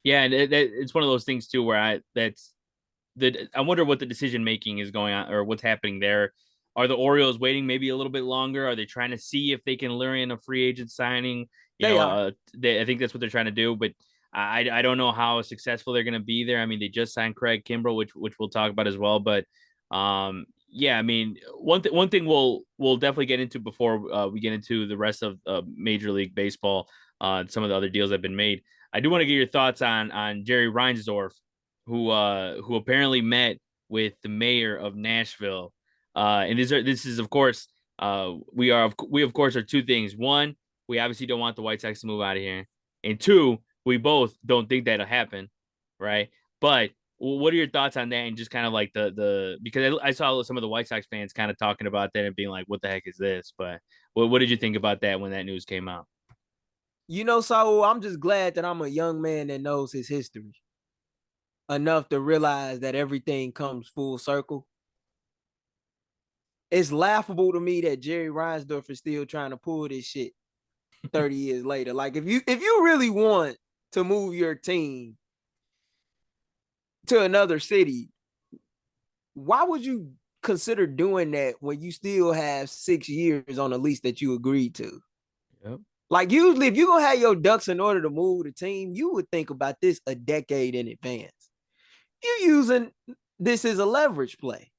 Yeah, and it's one of those things too where I wonder what the decision making is going on, or what's happening there. Are the Orioles waiting maybe a little bit longer? Are they trying to see if they can lure in a free agent signing? I think that's what they're trying to do, but I don't know how successful they're going to be there. I mean, they just signed Craig Kimbrell, which we'll talk about as well. But yeah, I mean, one thing we'll definitely get into before we get into the rest of Major League Baseball, some of the other deals that have been made. I do want to get your thoughts on Jerry Reinsdorf, who apparently met with the mayor of Nashville. And this is of course we of course are 2 things. One, we obviously don't want the White Sox to move out of here, and 2, we both don't think that'll happen, right? But what are your thoughts on that, and just kind of like the because I saw some of the White Sox fans kind of talking about that and being like, "What the heck is this?" But what did you think about that when that news came out? So I'm just glad that I'm a young man that knows his history enough to realize that everything comes full circle. It's laughable to me that Jerry Reinsdorf is still trying to pull this shit 30 years later. Like, if you really want to move your team to another city, why would you consider doing that when you still have 6 years on a lease that you agreed to? Yep. Like usually, if you're gonna have your ducks in order to move the team, you would think about this a decade in advance. You're using this as a leverage play.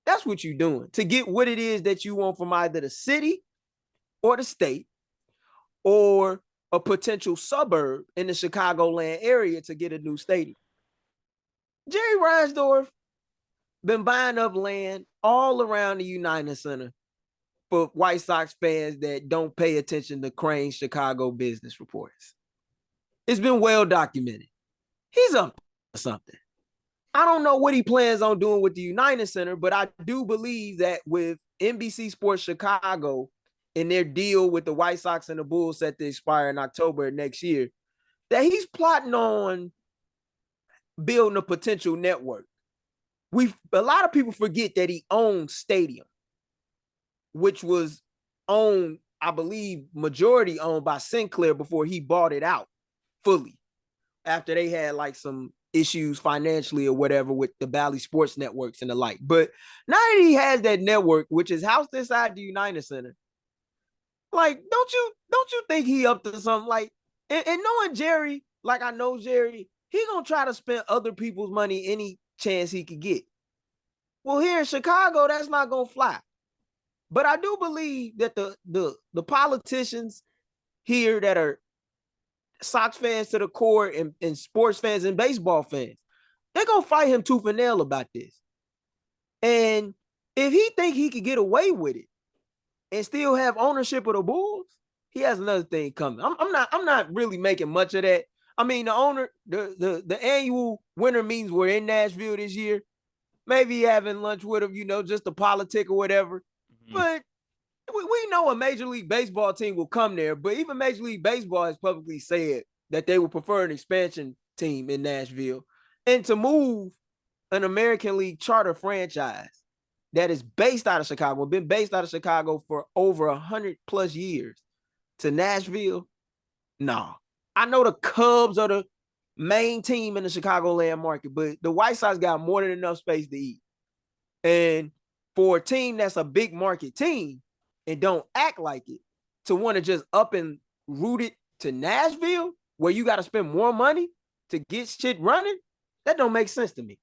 That's what you're doing to get what it is that you want from either the city or the state or a potential suburb in the Chicagoland area to get a new stadium. Jerry Reinsdorf been buying up land all around the United Center for White Sox fans that don't pay attention to Crane's Chicago business reports. It's been well documented. He's up to something. I don't know what he plans on doing with the United Center, but I do believe that with NBC Sports Chicago and their deal with the White Sox and the Bulls set to expire in October of next year, that he's plotting on building a potential network. A lot of people forget that he owns Stadium, which was owned, I believe, majority owned by Sinclair before he bought it out fully. After they had like some issues financially or whatever with the Bally Sports networks and the like. But now that he has that network, which is housed inside the United Center, like, don't you think he up to something? Like, and knowing Jerry, like I know Jerry, he gonna try to spend other people's money any chance he could get. Well, here in Chicago, that's not gonna fly. But I do believe that the politicians here that are Sox fans to the core and sports fans and baseball fans, they're gonna fight him tooth and nail about this. And if he think he could get away with it and still have ownership of the Bulls, he has another thing coming. I'm not really making much of that. I mean, the annual winter meetings were in Nashville this year. Maybe having lunch with him, just the politic or whatever. Mm-hmm. But we know a Major League Baseball team will come there, but even Major League Baseball has publicly said that they would prefer an expansion team in Nashville. And to move an American League charter franchise that is based out of Chicago, been based out of Chicago for over 100 plus years to Nashville, no. I know the Cubs are the main team in the Chicagoland market, but the White Sox got more than enough space to eat. And for a team that's a big market team and don't act like it, to want to just up and root it to Nashville, where you got to spend more money to get shit running, that don't make sense to me.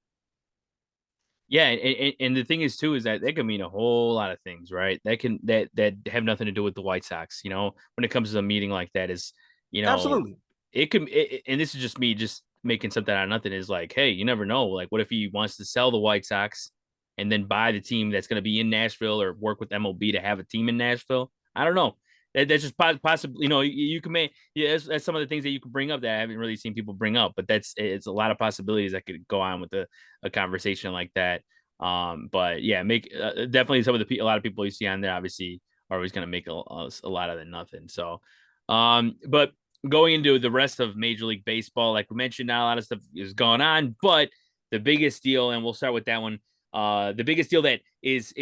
Yeah, and the thing is too is that can mean a whole lot of things, right? That have nothing to do with the White Sox. When it comes to a meeting like that, is absolutely it can. And this is just me just making something out of nothing. Is like, hey, you never know. Like, what if he wants to sell the White Sox and then buy the team that's going to be in Nashville, or work with MLB to have a team in Nashville? I don't know. That's just possibly, you can make, that's some of the things that you can bring up that I haven't really seen people bring up, but it's a lot of possibilities that could go on with a conversation like that. But yeah, make definitely some of a lot of people you see on there obviously are always going to make a lot of the nothing. So, but going into the rest of Major League Baseball, like we mentioned, not a lot of stuff is going on, but the biggest deal, and we'll start with that one. The biggest deal that is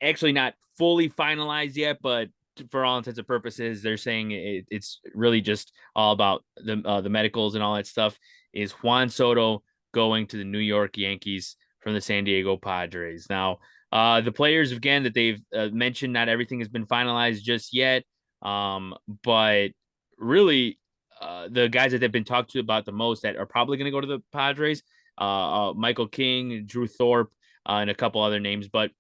actually not fully finalized yet, but for all intents and purposes, they're saying it's really just all about the medicals and all that stuff, is Juan Soto going to the New York Yankees from the San Diego Padres. Now, the players, again, that they've mentioned, not everything has been finalized just yet, but really the guys that have been talked to about the most that are probably going to go to the Padres, Michael King, Drew Thorpe, and a couple other names. But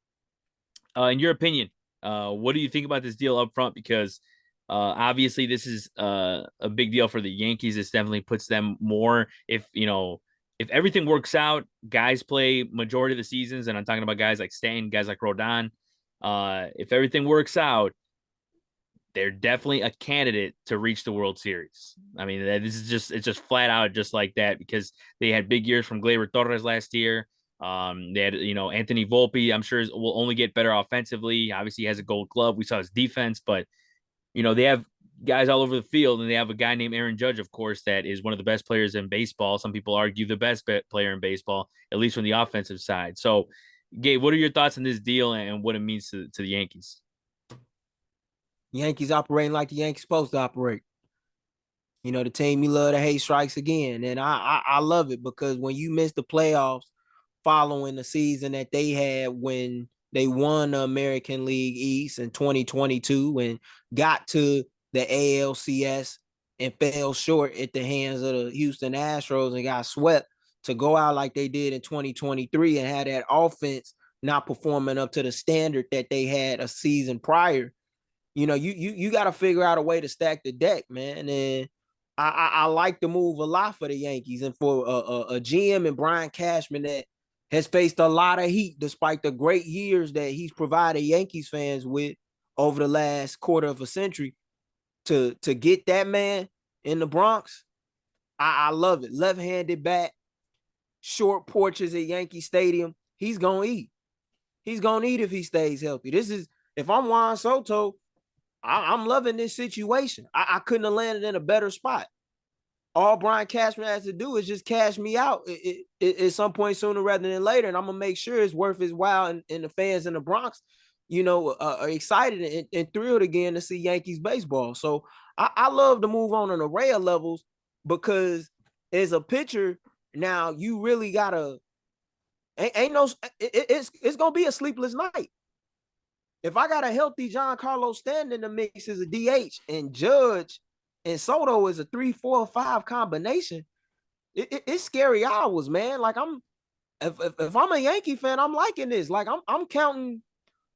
in your opinion, what do you think about this deal up front? Because obviously this is a big deal for the Yankees. This definitely puts them more, if everything works out, guys play majority of the seasons, and I'm talking about guys like Stanton, guys like Rodon. If everything works out, they're definitely a candidate to reach the World Series. I mean, it's just flat out just like that, because they had big years from Gleyber Torres last year. They had, Anthony Volpe, I'm sure will only get better offensively. Obviously, he has a gold glove. We saw his defense, but, they have guys all over the field, and they have a guy named Aaron Judge, of course, that is one of the best players in baseball. Some people argue the best player in baseball, at least from the offensive side. So, Gabe, what are your thoughts on this deal and what it means to the Yankees? Yankees operating like the Yankees supposed to operate. The team you love to hate strikes again. And I love it, because when you miss the playoffs following the season that they had when they won the American League East in 2022 and got to the ALCS and fell short at the hands of the Houston Astros and got swept, to go out like they did in 2023 and had that offense not performing up to the standard that they had a season prior. You got to figure out a way to stack the deck, man. And I like the move a lot for the Yankees and for a GM and Brian Cashman that has faced a lot of heat despite the great years that he's provided Yankees fans with over the last quarter of a century. To get that man in the Bronx, I love it. Left-handed bat, short porches at Yankee Stadium. He's gonna eat. He's gonna eat if he stays healthy. If I'm Juan Soto, I'm loving this situation. I couldn't have landed in a better spot. All Brian Cashman has to do is just cash me out at some point sooner rather than later, and I'm gonna make sure it's worth his while, and the fans in the Bronx, are excited and thrilled again to see Yankees baseball. So I love to move on an array of levels, because as a pitcher now, you really gotta it's gonna be a sleepless night. If I got a healthy Giancarlo Stanton in the mix as a DH, and Judge and Soto is a 3-4-5 combination, it's scary hours, man. Like if I'm a Yankee fan, I'm liking this. Like I'm counting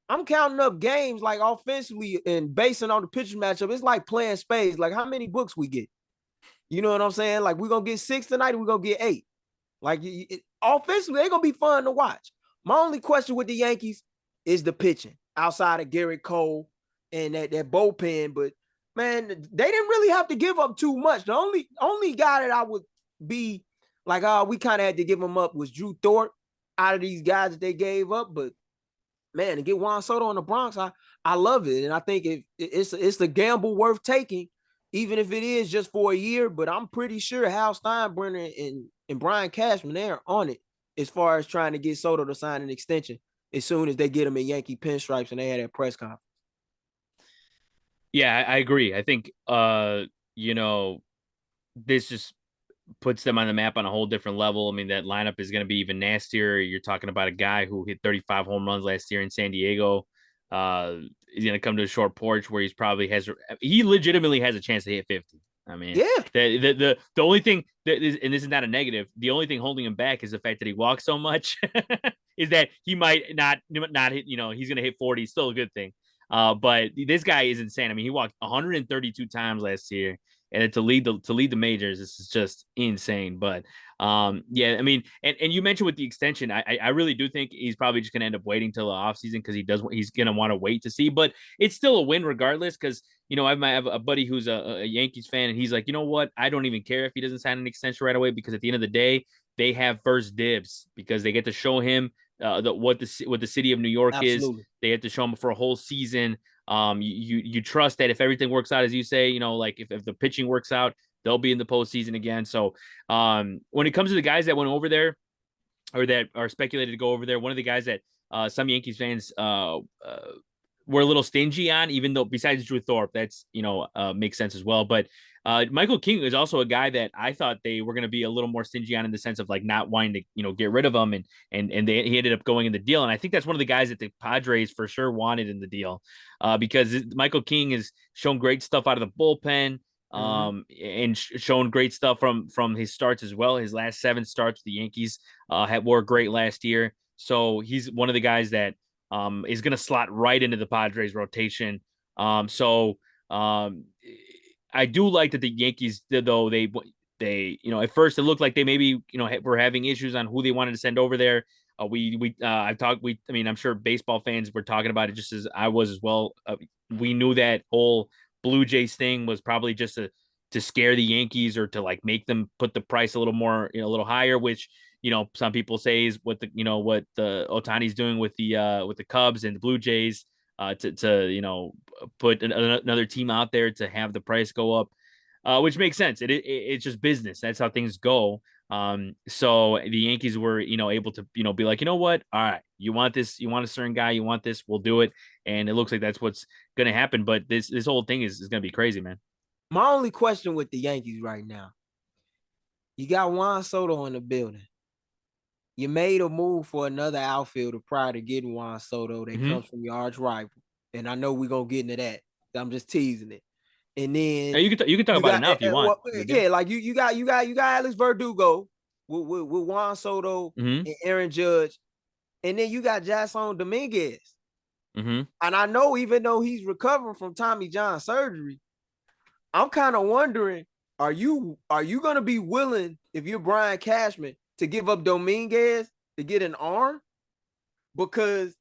up games like offensively and basing on the pitcher matchup. It's like playing spades. Like how many books we get. You know what I'm saying? Like we're gonna get 6 tonight, and we're gonna get 8. Like offensively, they're gonna be fun to watch. My only question with the Yankees is the pitching outside of Garrett Cole and that bullpen. But man, they didn't really have to give up too much. The only guy that I would be like, we kind of had to give him up was Drew Thorpe out of these guys that they gave up. But man, to get Juan Soto in the Bronx, I love it, and I think it's the gamble worth taking, even if it is just for a year. But I'm pretty sure Hal Steinbrenner and Brian Cashman, they're on it as far as trying to get Soto to sign an extension as soon as they get him in Yankee pinstripes and they had that press conference. Yeah, I agree. I think this just puts them on the map on a whole different level. I mean, that lineup is going to be even nastier. You're talking about a guy who hit 35 home runs last year in San Diego. He's going to come to a short porch where he legitimately has a chance to hit 50. I mean, yeah, the only thing that is, and this is not a negative, the only thing holding him back is the fact that he walks so much. Is that he might not hit, he's going to hit 40. Still a good thing. But this guy is insane. I mean, he walked 132 times last year, and to lead the majors, this is just insane. But yeah, I mean, and you mentioned with the extension, I really do think he's probably just gonna end up waiting till the offseason, because he's gonna want to wait to see. But it's still a win regardless, because I have a buddy who's a Yankees fan, and he's like, you know what, I don't even care if he doesn't sign an extension right away, because at the end of the day, they have first dibs, because they get to show him what the city of New York absolutely. is. They have to show him for a whole season. You trust that if everything works out as you say, like if the pitching works out, they'll be in the postseason again. So when it comes to the guys that went over there, or that are speculated to go over there, one of the guys that some Yankees fans were a little stingy on, even though besides Drew Thorpe, that's makes sense as well. But Michael King is also a guy that I thought they were going to be a little more stingy on, in the sense of like not wanting to get rid of him, and he ended up going in the deal. And I think that's one of the guys that the Padres for sure wanted in the deal, because Michael King has shown great stuff out of the bullpen. And shown great stuff from his starts as well. His last 7 starts with the Yankees were great last year. So he's one of the guys that is going to slot right into the Padres rotation. I do like that the Yankees, though they at first it looked like they maybe were having issues on who they wanted to send over there. I'm sure baseball fans were talking about it just as I was as well. We knew that whole Blue Jays thing was probably just to scare the Yankees, or to like make them put the price a little more, a little higher, which some people say is what the Ohtani's doing with the Cubs and the Blue Jays, to put another team out there to have the price go up, which makes sense. It's just business. That's how things go. So the Yankees were able to be like, you know what, all right, you want this, you want a certain guy, you want this, we'll do it. And it looks like that's what's gonna happen. But this whole thing is gonna be crazy, man. My only question with the Yankees right now, you got Juan Soto in the building. You made a move for another outfielder prior to getting Juan Soto that comes from your arch rival. And I know we're going to get into that. I'm just teasing it. and then You can talk you about it got now if you want. yeah, like you got Alex Verdugo with Juan Soto Mm-hmm. and Aaron Judge, and then you got Jason Dominguez. Mm-hmm. And I know even though he's recovering from Tommy John surgery, I'm kind of wondering, are you gonna be willing, if you're Brian Cashman, to give up Dominguez to get an arm? Because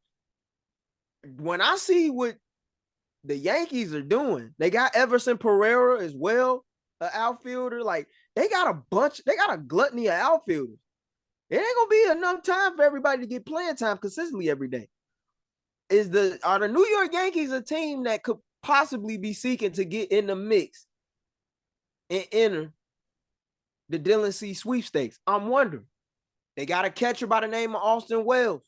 when I see what the Yankees are doing, they got Everson Pereira as well, an outfielder. Like they got a gluttony of outfielders. It ain't gonna be enough time for everybody to get playing time consistently every day. Are the New York Yankees a team that could possibly be seeking to get in the mix and enter the Dylan C sweepstakes? I'm wondering. They got a catcher by the name of Austin Wells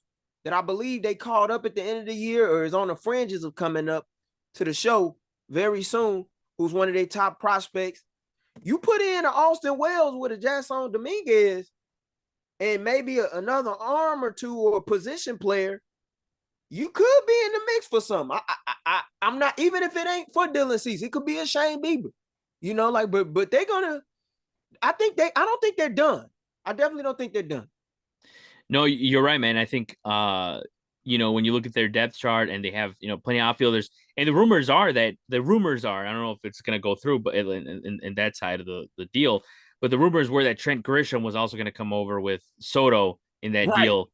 that I believe they called up at the end of the year or is on the fringes of coming up to the show very soon, who's one of their top prospects. You put in an Austin Wells with a Jason Dominguez and maybe another arm or two or a position player, you could be in the mix for something. I'm not, even if it ain't for Dylan Cease, it could be a Shane Bieber, like, but they're gonna. I don't think they're done. I definitely don't think they're done. No, you're right, man. I think when you look at their depth chart and they have, plenty of outfielders, and the rumors are, I don't know if it's going to go through, but in that side of the deal, but the rumors were that Trent Grisham was also going to come over with Soto in that Right. deal.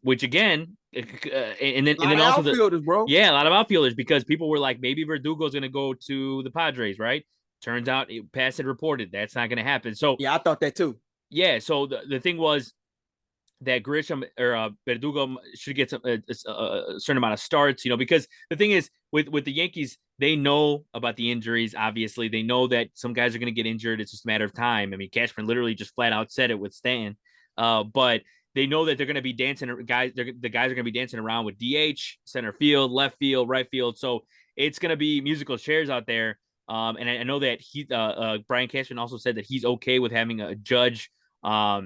Which again, and then also outfielders, bro. a lot of outfielders, because people were like, maybe Verdugo's going to go to the Padres, right? Turns out, past had reported that's not going to happen. So yeah, I thought that too. Yeah, so the thing was that Grisham or Verdugo should get a certain amount of starts, because the thing is with the Yankees, they know about the injuries. Obviously, they know that some guys are going to get injured. It's just a matter of time. I mean, Cashman literally just flat out said it with Stan. But they know that they're going to be dancing. The guys are going to be dancing around with DH, center field, left field, right field. So it's going to be musical chairs out there. And I know that Brian Cashman also said that he's okay with having a Judge. Uh,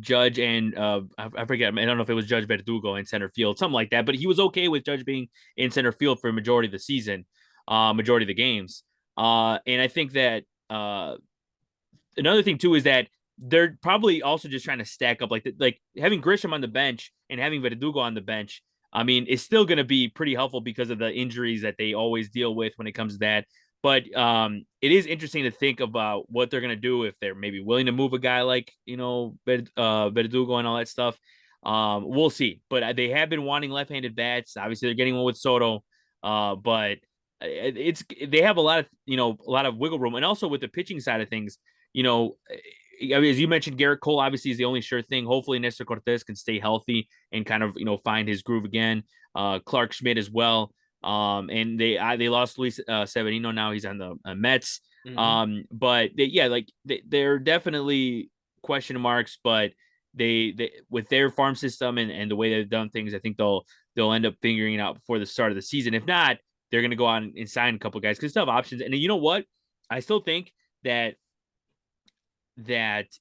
Judge and I forget. I don't know if it was Judge Verdugo in center field, something like that. But he was okay with Judge being in center field for a majority of the season, majority of the games. And I think that another thing too is that they're probably also just trying to stack up, like having Grisham on the bench and having Verdugo on the bench. I mean, it's still going to be pretty helpful because of the injuries that they always deal with when it comes to that. But it is interesting to think about what they're going to do if they're maybe willing to move a guy like, Verdugo and all that stuff. We'll see. But they have been wanting left-handed bats. Obviously, they're getting one with Soto. But they have a lot of wiggle room. And also with the pitching side of things, I mean, as you mentioned, Garrett Cole obviously is the only sure thing. Hopefully, Nestor Cortez can stay healthy and kind of find his groove again. Clark Schmidt as well. And they lost Luis Severino. Now he's on the Mets. But they're definitely question marks. But they with their farm system and the way they've done things, I think they'll end up figuring it out before the start of the season. If not, they're going to go out and sign a couple guys because they still have options. And you know what? I still think that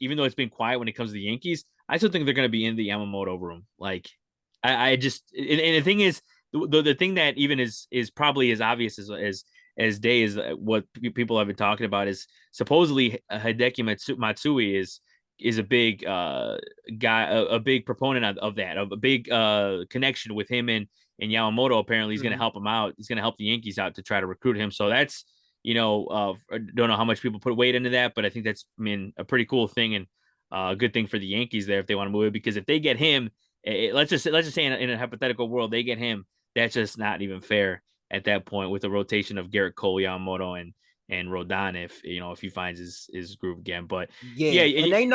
even though it's been quiet when it comes to the Yankees, I still think they're going to be in the Yamamoto room. Like I just, and the thing is, the thing that even is probably as obvious as day is what people have been talking about is supposedly Hideki Matsui is a big guy, a big proponent of that, of a big connection with him and Yamamoto. Apparently, he's going to help him out. He's going to help the Yankees out to try to recruit him. So that's I don't know how much people put weight into that, but I think that's a pretty cool thing and a good thing for the Yankees there if they want to move it, because if they get him, let's just say in a hypothetical world they get him, that's just not even fair at that point with the rotation of Garrett Cole, Yamamoto, and Rodon if he finds his groove again. But yeah, and they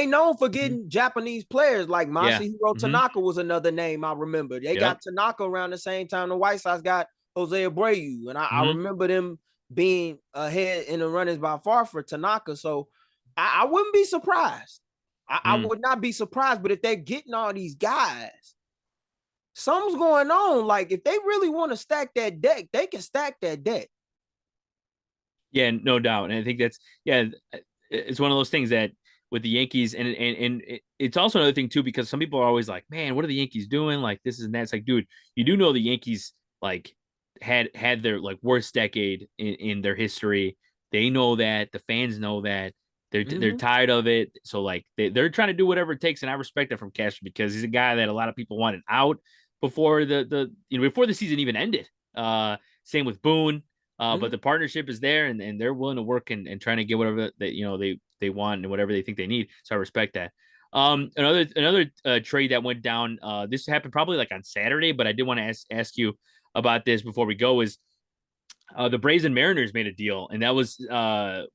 know for getting mm-hmm. Japanese players like Masahiro mm-hmm. Tanaka was another name I remember. They got Tanaka around the same time the White Sox got Jose Abreu, and I remember them being ahead in the runnings by far for Tanaka. So I wouldn't be surprised. I would not be surprised. But if they're getting all these guys, something's going on. Like if they really want to stack that deck, they can stack that deck. Yeah, no doubt. And I think it's one of those things that with the Yankees, and it's also another thing too, because some people are always like, man, what are the Yankees doing? Like this and that. It's like, dude, you do know the Yankees, like had their like worst decade in their history. They know that. The fans know that. They're Mm-hmm. tired of it. So like they're trying to do whatever it takes, and I respect that from Castro because he's a guy that a lot of people wanted out before before the season even ended. Same with Boone. But Mm-hmm. the partnership is there, and they're willing to work and trying to get whatever that they want and whatever they think they need. So I respect that. Another trade that went down. This happened probably like on Saturday, but I did want to ask you about this before we go. Is the Braves and Mariners made a deal, and that was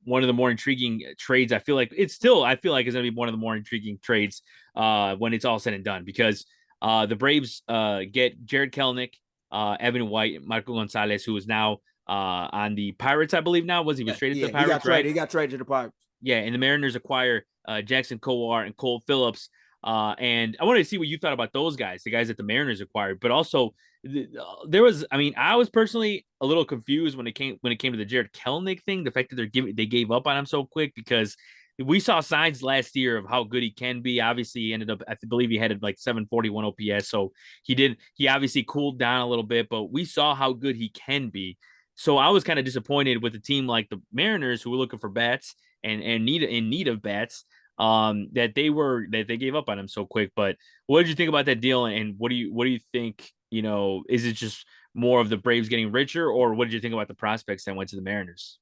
one of the more intriguing trades. I feel like it's going to be one of the more intriguing trades when it's all said and done because the Braves get Jared Kelenic, Evan White, Michael Gonzalez, who is now on the Pirates, I believe now was he was Yeah, traded to yeah. the He got Pirates, right? traded. He got traded to the Pirates. Yeah, and the Mariners acquire Jackson Kowar and Cole Phillips. And I wanted to see what you thought about those guys, the guys that the Mariners acquired, but also there was, I mean, I was personally a little confused when it came to the Jared Kelenic thing, the fact that they gave up on him so quick because we saw signs last year of how good he can be. Obviously, he ended up, I believe he had like 741 OPS, so he obviously cooled down a little bit, but we saw how good he can be. So I was kind of disappointed with a team like the Mariners who were looking for bats and need of bats that they gave up on him so quick. But what did you think about that deal? And what do you think? Is it just more of the Braves getting richer, or what did you think about the prospects that went to the Mariners?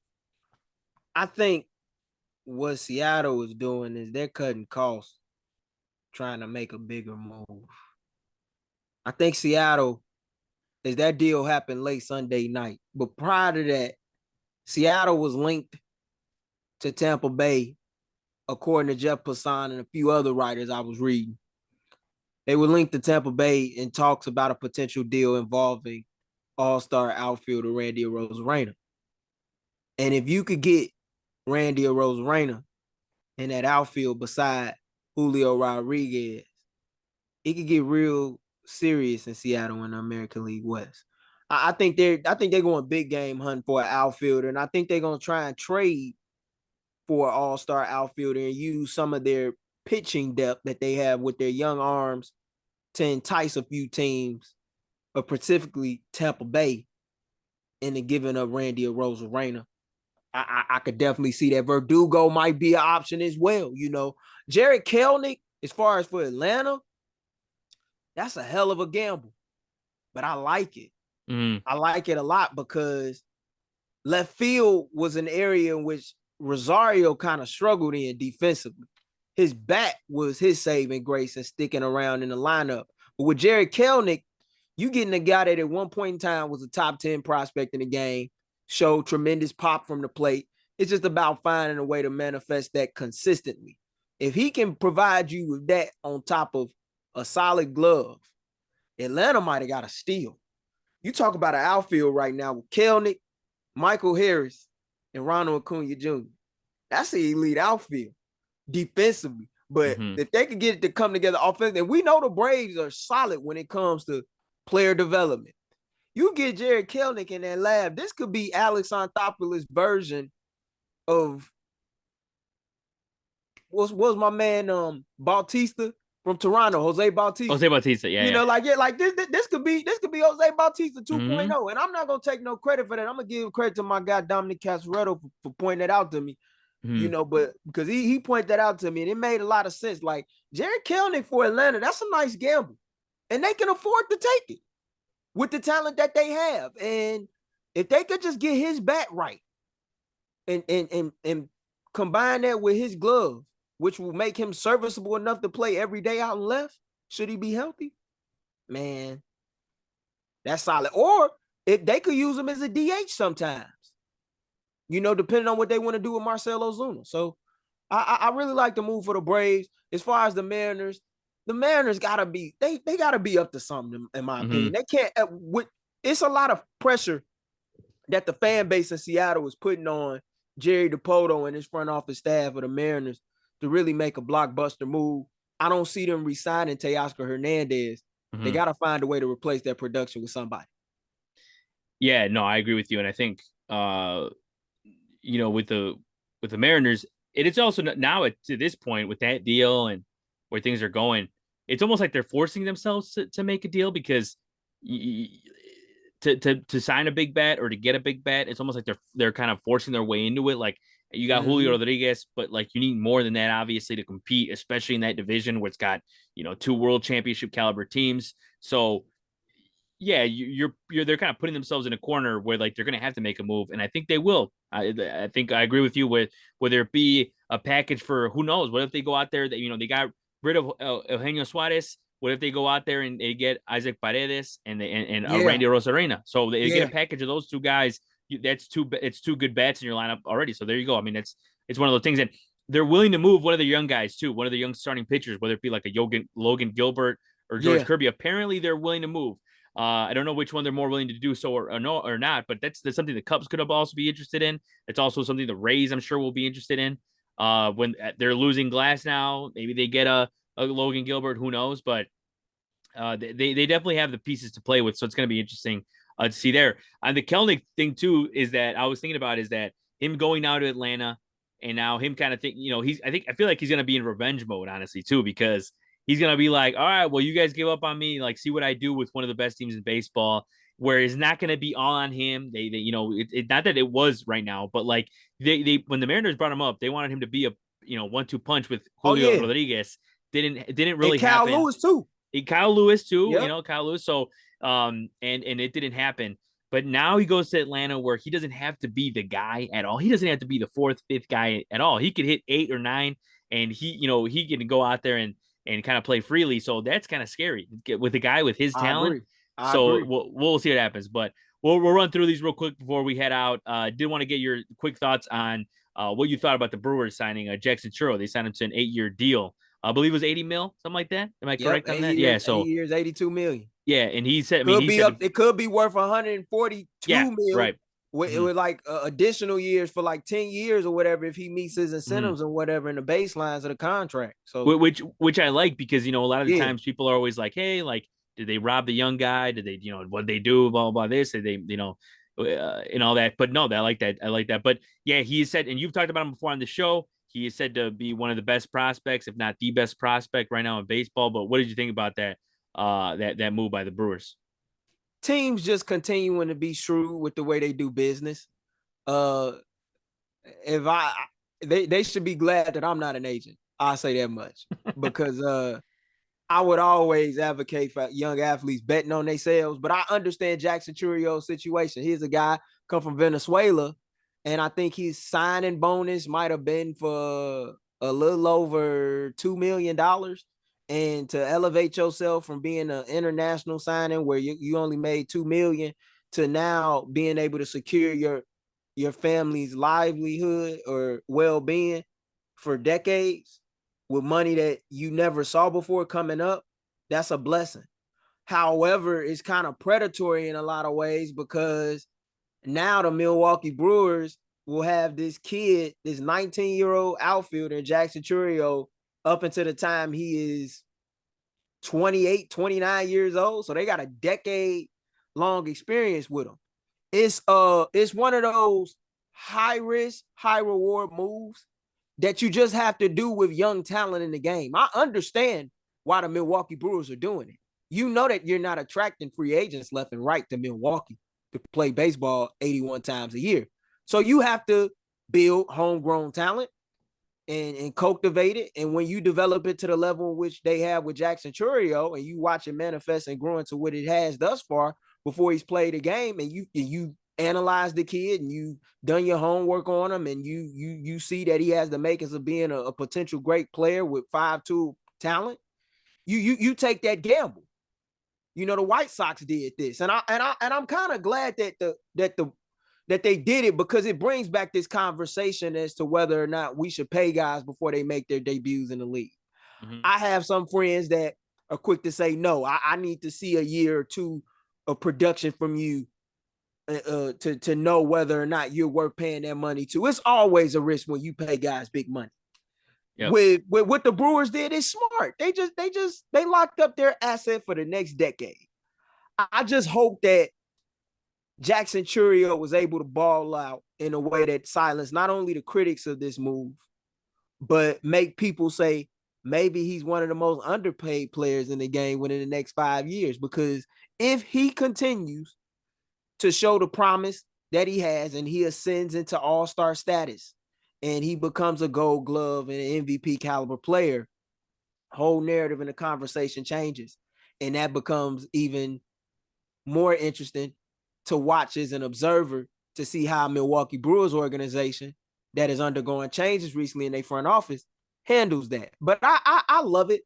I think what Seattle is doing is they're cutting costs, trying to make a bigger move. I think Seattle is that deal happened late Sunday night, but prior to that, Seattle was linked to Tampa Bay, according to Jeff Passan and a few other writers I was reading. They were linked to Tampa Bay in talks about a potential deal involving all-star outfielder Randy Arozarena. And if you could get Randy Arozarena in that outfield beside Julio Rodriguez, it could get real serious in Seattle in the American League West. I think they're going big game hunting for an outfielder, and I think they're gonna try and trade for an all-star outfielder and use some of their pitching depth that they have with their young arms to entice a few teams, but specifically Tampa Bay, into giving up Randy Arozarena. I could definitely see that Verdugo might be an option as well. Jared Kelenic, as far as for Atlanta, that's a hell of a gamble, but I like it. Mm, I like it a lot because left field was an area in which Rosario kind of struggled in defensively. His bat was his saving grace and sticking around in the lineup. But with Jared Kelenic, you getting a guy that at one point in time was a top 10 prospect in the game, showed tremendous pop from the plate. It's just about finding a way to manifest that consistently. If he can provide you with that on top of a solid glove, Atlanta might have got a steal. You talk about an outfield right now with Kelenic, Michael Harris, and Ronald Acuna Jr. That's an elite outfield defensively. But hmm if they could get it to come together offensively, and we know the Braves are solid when it comes to player development. You get Jared Kelenic in that lab, this could be Alex Anthopoulos' version of what's my man Bautista from Toronto, Jose Bautista. Jose Bautista, yeah, yeah. Like this could be Jose Bautista 2.0. hmm And I'm not gonna take no credit for that. I'm gonna give credit to my guy Dominic Casaretto for pointing that out to me. hmm But because he pointed that out to me and it made a lot of sense. Like Jared Kelenic for Atlanta, that's a nice gamble. And they can afford to take it with the talent that they have. And if they could just get his bat right and combine that with his glove, which will make him serviceable enough to play every day out and left, should he be healthy, man, that's solid. Or if they could use him as a DH sometimes, depending on what they want to do with Marcell Ozuna. So I really like the move for the Braves. As far as the Mariners gotta be they gotta be up to something in my hmm opinion. They can't it's a lot of pressure that the fan base in Seattle is putting on Jerry DePoto and his front office staff of the Mariners to really make a blockbuster move. I don't see them re-signing Teoscar Hernandez. They hmm got to find a way to replace that production with somebody. Yeah, no, I agree with you, and I think with the Mariners, it is also now to this point with that deal and where things are going, it's almost like they're forcing themselves to make a deal because to to sign a big bat or to get a big bat. It's almost like they're kind of forcing their way into it. Like you got Julio Rodriguez, but like you need more than that, obviously, to compete, especially in that division where it's got, two world championship caliber teams. So yeah, they're kind of putting themselves in a corner where like they're going to have to make a move, and I think they will. I think I agree with you with whether it be a package for who knows. What if they go out there that they got rid of Eugenio Suarez? What if they go out there and they get Isaac Paredes and Randy Rosarena? So they get a package of those two guys. It's two good bats in your lineup already. So there you go. I mean, it's one of those things, and they're willing to move one of the young guys too, one of the young starting pitchers, whether it be like a Logan Gilbert or George Kirby. Apparently, they're willing to move. I don't know which one they're more willing to do so or no or not, but that's something the Cubs could have also be interested in. It's also something the Rays, I'm sure, will be interested in. When they're losing Glass now, maybe they get a Logan Gilbert, who knows? But they definitely have the pieces to play with, so it's going to be interesting to see there. And the Kelnick thing too is that I was thinking about is that him going now to Atlanta and now him kind of I feel like he's going to be in revenge mode, honestly, too, because he's going to be like, all right, well, you guys gave up on me. Like, see what I do with one of the best teams in baseball, where it's not going to be all on him. Not that it was right now, but like they when the Mariners brought him up, they wanted him to be a, 1-2 punch with Julio Rodriguez. Didn't really happen. Kyle Lewis too. Kyle Lewis too, Kyle Lewis. So, and it didn't happen. But now he goes to Atlanta where he doesn't have to be the guy at all. He doesn't have to be the fourth, fifth guy at all. He could hit 8 or 9, and he can go out there and kind of play freely. So that's kind of scary with a guy with his talent. I agree. We'll see what happens, but we'll run through these real quick before we head out. Did want to get your quick thoughts on what you thought about the Brewers signing Jackson Churro. They signed him to an 8-year deal. I believe it was 80 mil, something like that. Am I correct on that? Yeah. So 8 years, 82 million. Yeah. And he said, it could be worth 142 million. Right. With like additional years for like 10 years or whatever, if he meets his incentives and whatever in the baselines of the contract. So which I like, because, a lot of the times people are always like, hey, like, did they rob the young guy? Did they, what did they do? Blah, blah, blah, this, did they, and all that. But no, I like that. I like that. But yeah, he said, and you've talked about him before on the show, he is said to be one of the best prospects, if not the best prospect right now in baseball. But what did you think about that that move by the Brewers? Teams just continuing to be shrewd with the way they do business. They should be glad that I'm not an agent. I'll say that much, because I would always advocate for young athletes betting on themselves. But I understand Jackson Churrio's situation. He's a guy come from Venezuela, and I think his signing bonus might have been for a little over $2 million. And to elevate yourself from being an international signing where you only made $2 million to now being able to secure your family's livelihood or well-being for decades with money that you never saw before coming up, that's a blessing. However, it's kind of predatory in a lot of ways, because now the Milwaukee Brewers will have this kid, this 19-year-old outfielder, Jackson Churro, up until the time he is 28, 29 years old. So they got a decade-long experience with him. It's one of those high-risk, high-reward moves that you just have to do with young talent in the game. I understand why the Milwaukee Brewers are doing it. You know that you're not attracting free agents left and right to Milwaukee to play baseball 81 times a year. So you have to build homegrown talent and cultivate it. And when you develop it to the level in which they have with Jackson Churro, and you watch it manifest and grow into what it has thus far before he's played a game, and you analyze the kid and you done your homework on him, and you see that he has the makings of being a potential great player with 5'2" talent, you take that gamble. The White Sox did this, and I'm kind of glad that they did it, because it brings back this conversation as to whether or not we should pay guys before they make their debuts in the league. I have some friends that are quick to say, no, I need to see a year or two of production from you to know whether or not you're worth paying that money to. It's always a risk when you pay guys big money. Yep. With what the Brewers did, it's smart. They locked up their asset for the next decade. I just hope that Jackson Churro was able to ball out in a way that silenced not only the critics of this move, but make people say maybe he's one of the most underpaid players in the game within the next 5 years. Because if he continues to show the promise that he has, and he ascends into all-star status, and he becomes a Gold Glove and an MVP caliber player, whole narrative in the conversation changes, and that becomes even more interesting to watch as an observer to see how Milwaukee Brewers organization that is undergoing changes recently in their front office handles that. But I love it.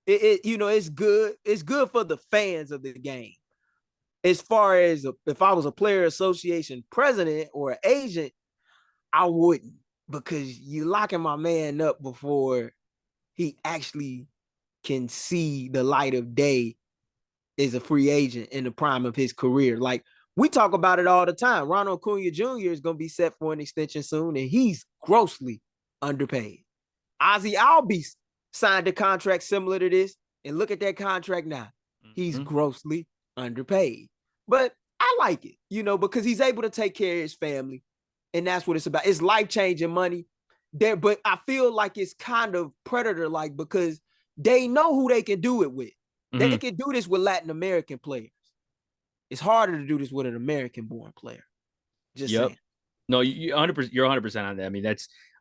It's good. It's good for the fans of the game. As far as if I was a player association president or an agent, I wouldn't, because you're locking my man up before he actually can see the light of day as a free agent in the prime of his career. Like, we talk about it all the time. Ronald Acuna Jr. is going to be set for an extension soon, and he's grossly underpaid. Ozzy Albies signed a contract similar to this, and look at that contract now. He's grossly underpaid. But I like it, because he's able to take care of his family, and that's what it's about. It's life-changing money there, but I feel like it's kind of predator-like because they know who they can do it with. They can do this with Latin American players. It's harder to do this with an American-born player. Just saying. No, you're 100% on that. I mean,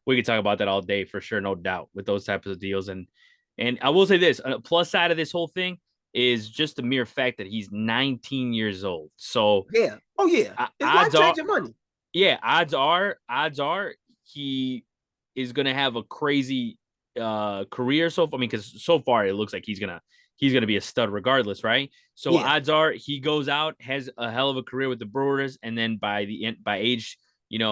we could talk about that all day for sure, no doubt, with those types of deals. And I will say this: a plus side of this whole thing is just the mere fact that he's 19 years old. So yeah, it's life-changing money. Yeah, odds are he is gonna have a crazy career. So I mean, because so far it looks like he's gonna be a stud regardless, right? So odds are he goes out, has a hell of a career with the Brewers, and then by age 20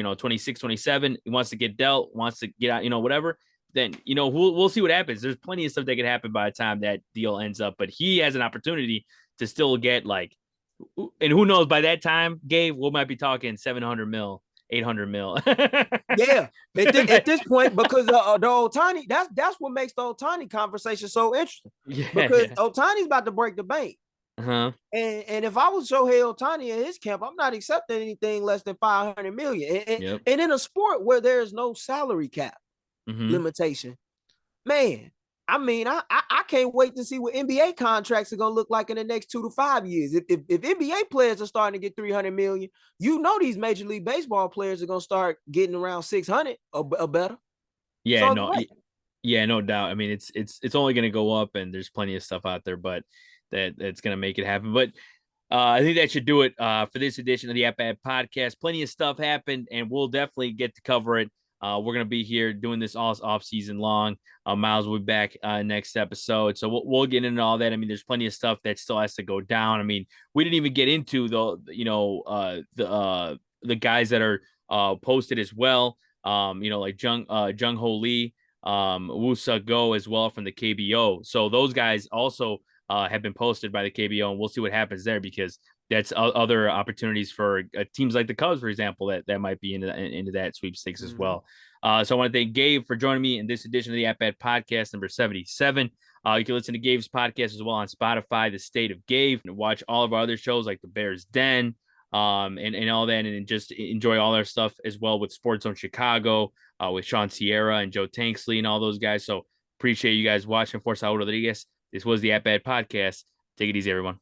or 26, 27, he wants to get dealt, wants to get out, whatever. Then we'll see what happens. There's plenty of stuff that could happen by the time that deal ends up, but he has an opportunity to still get and who knows, by that time, Gabe, we might be talking 700 mil, 800 mil. Yeah, at this point, because the Ohtani, that's what makes the Ohtani conversation so interesting. Yeah, because Ohtani's about to break the bank. And if I was Shohei Ohtani in his camp, I'm not accepting anything less than 500 million. And in a sport where there's no salary cap limitation, man, I mean, I can't wait to see what NBA contracts are going to look like in the next 2 to 5 years. If NBA players are starting to get 300 million, these Major League Baseball players are going to start getting around 600 or better. Yeah, no doubt. I mean, it's only going to go up, and there's plenty of stuff out there, but that's going to make it happen. But I think that should do it for this edition of the At Bat Podcast. Plenty of stuff happened, and we'll definitely get to cover it. We're going to be here doing this all off season long. Miles will be back next episode. So we'll get into all that. I mean, there's plenty of stuff that still has to go down. I mean, we didn't even get into the guys that are posted as well. Like Jung Ho Lee, Woo-Suk Go as well from the KBO. So those guys also have been posted by the KBO, and we'll see what happens there, because that's other opportunities for teams like the Cubs, for example, that might be into that sweepstakes as well. So I want to thank Gabe for joining me in this edition of the At Bat Podcast number 77. You can listen to Gabe's podcast as well on Spotify, The State of Gabe, and watch all of our other shows like The Bears Den, and all that, and just enjoy all our stuff as well with Sports Zone Chicago, with Sean Sierra and Joe Tanksley and all those guys. So appreciate you guys watching. For Saul Rodriguez, this was the At Bat Podcast. Take it easy, everyone.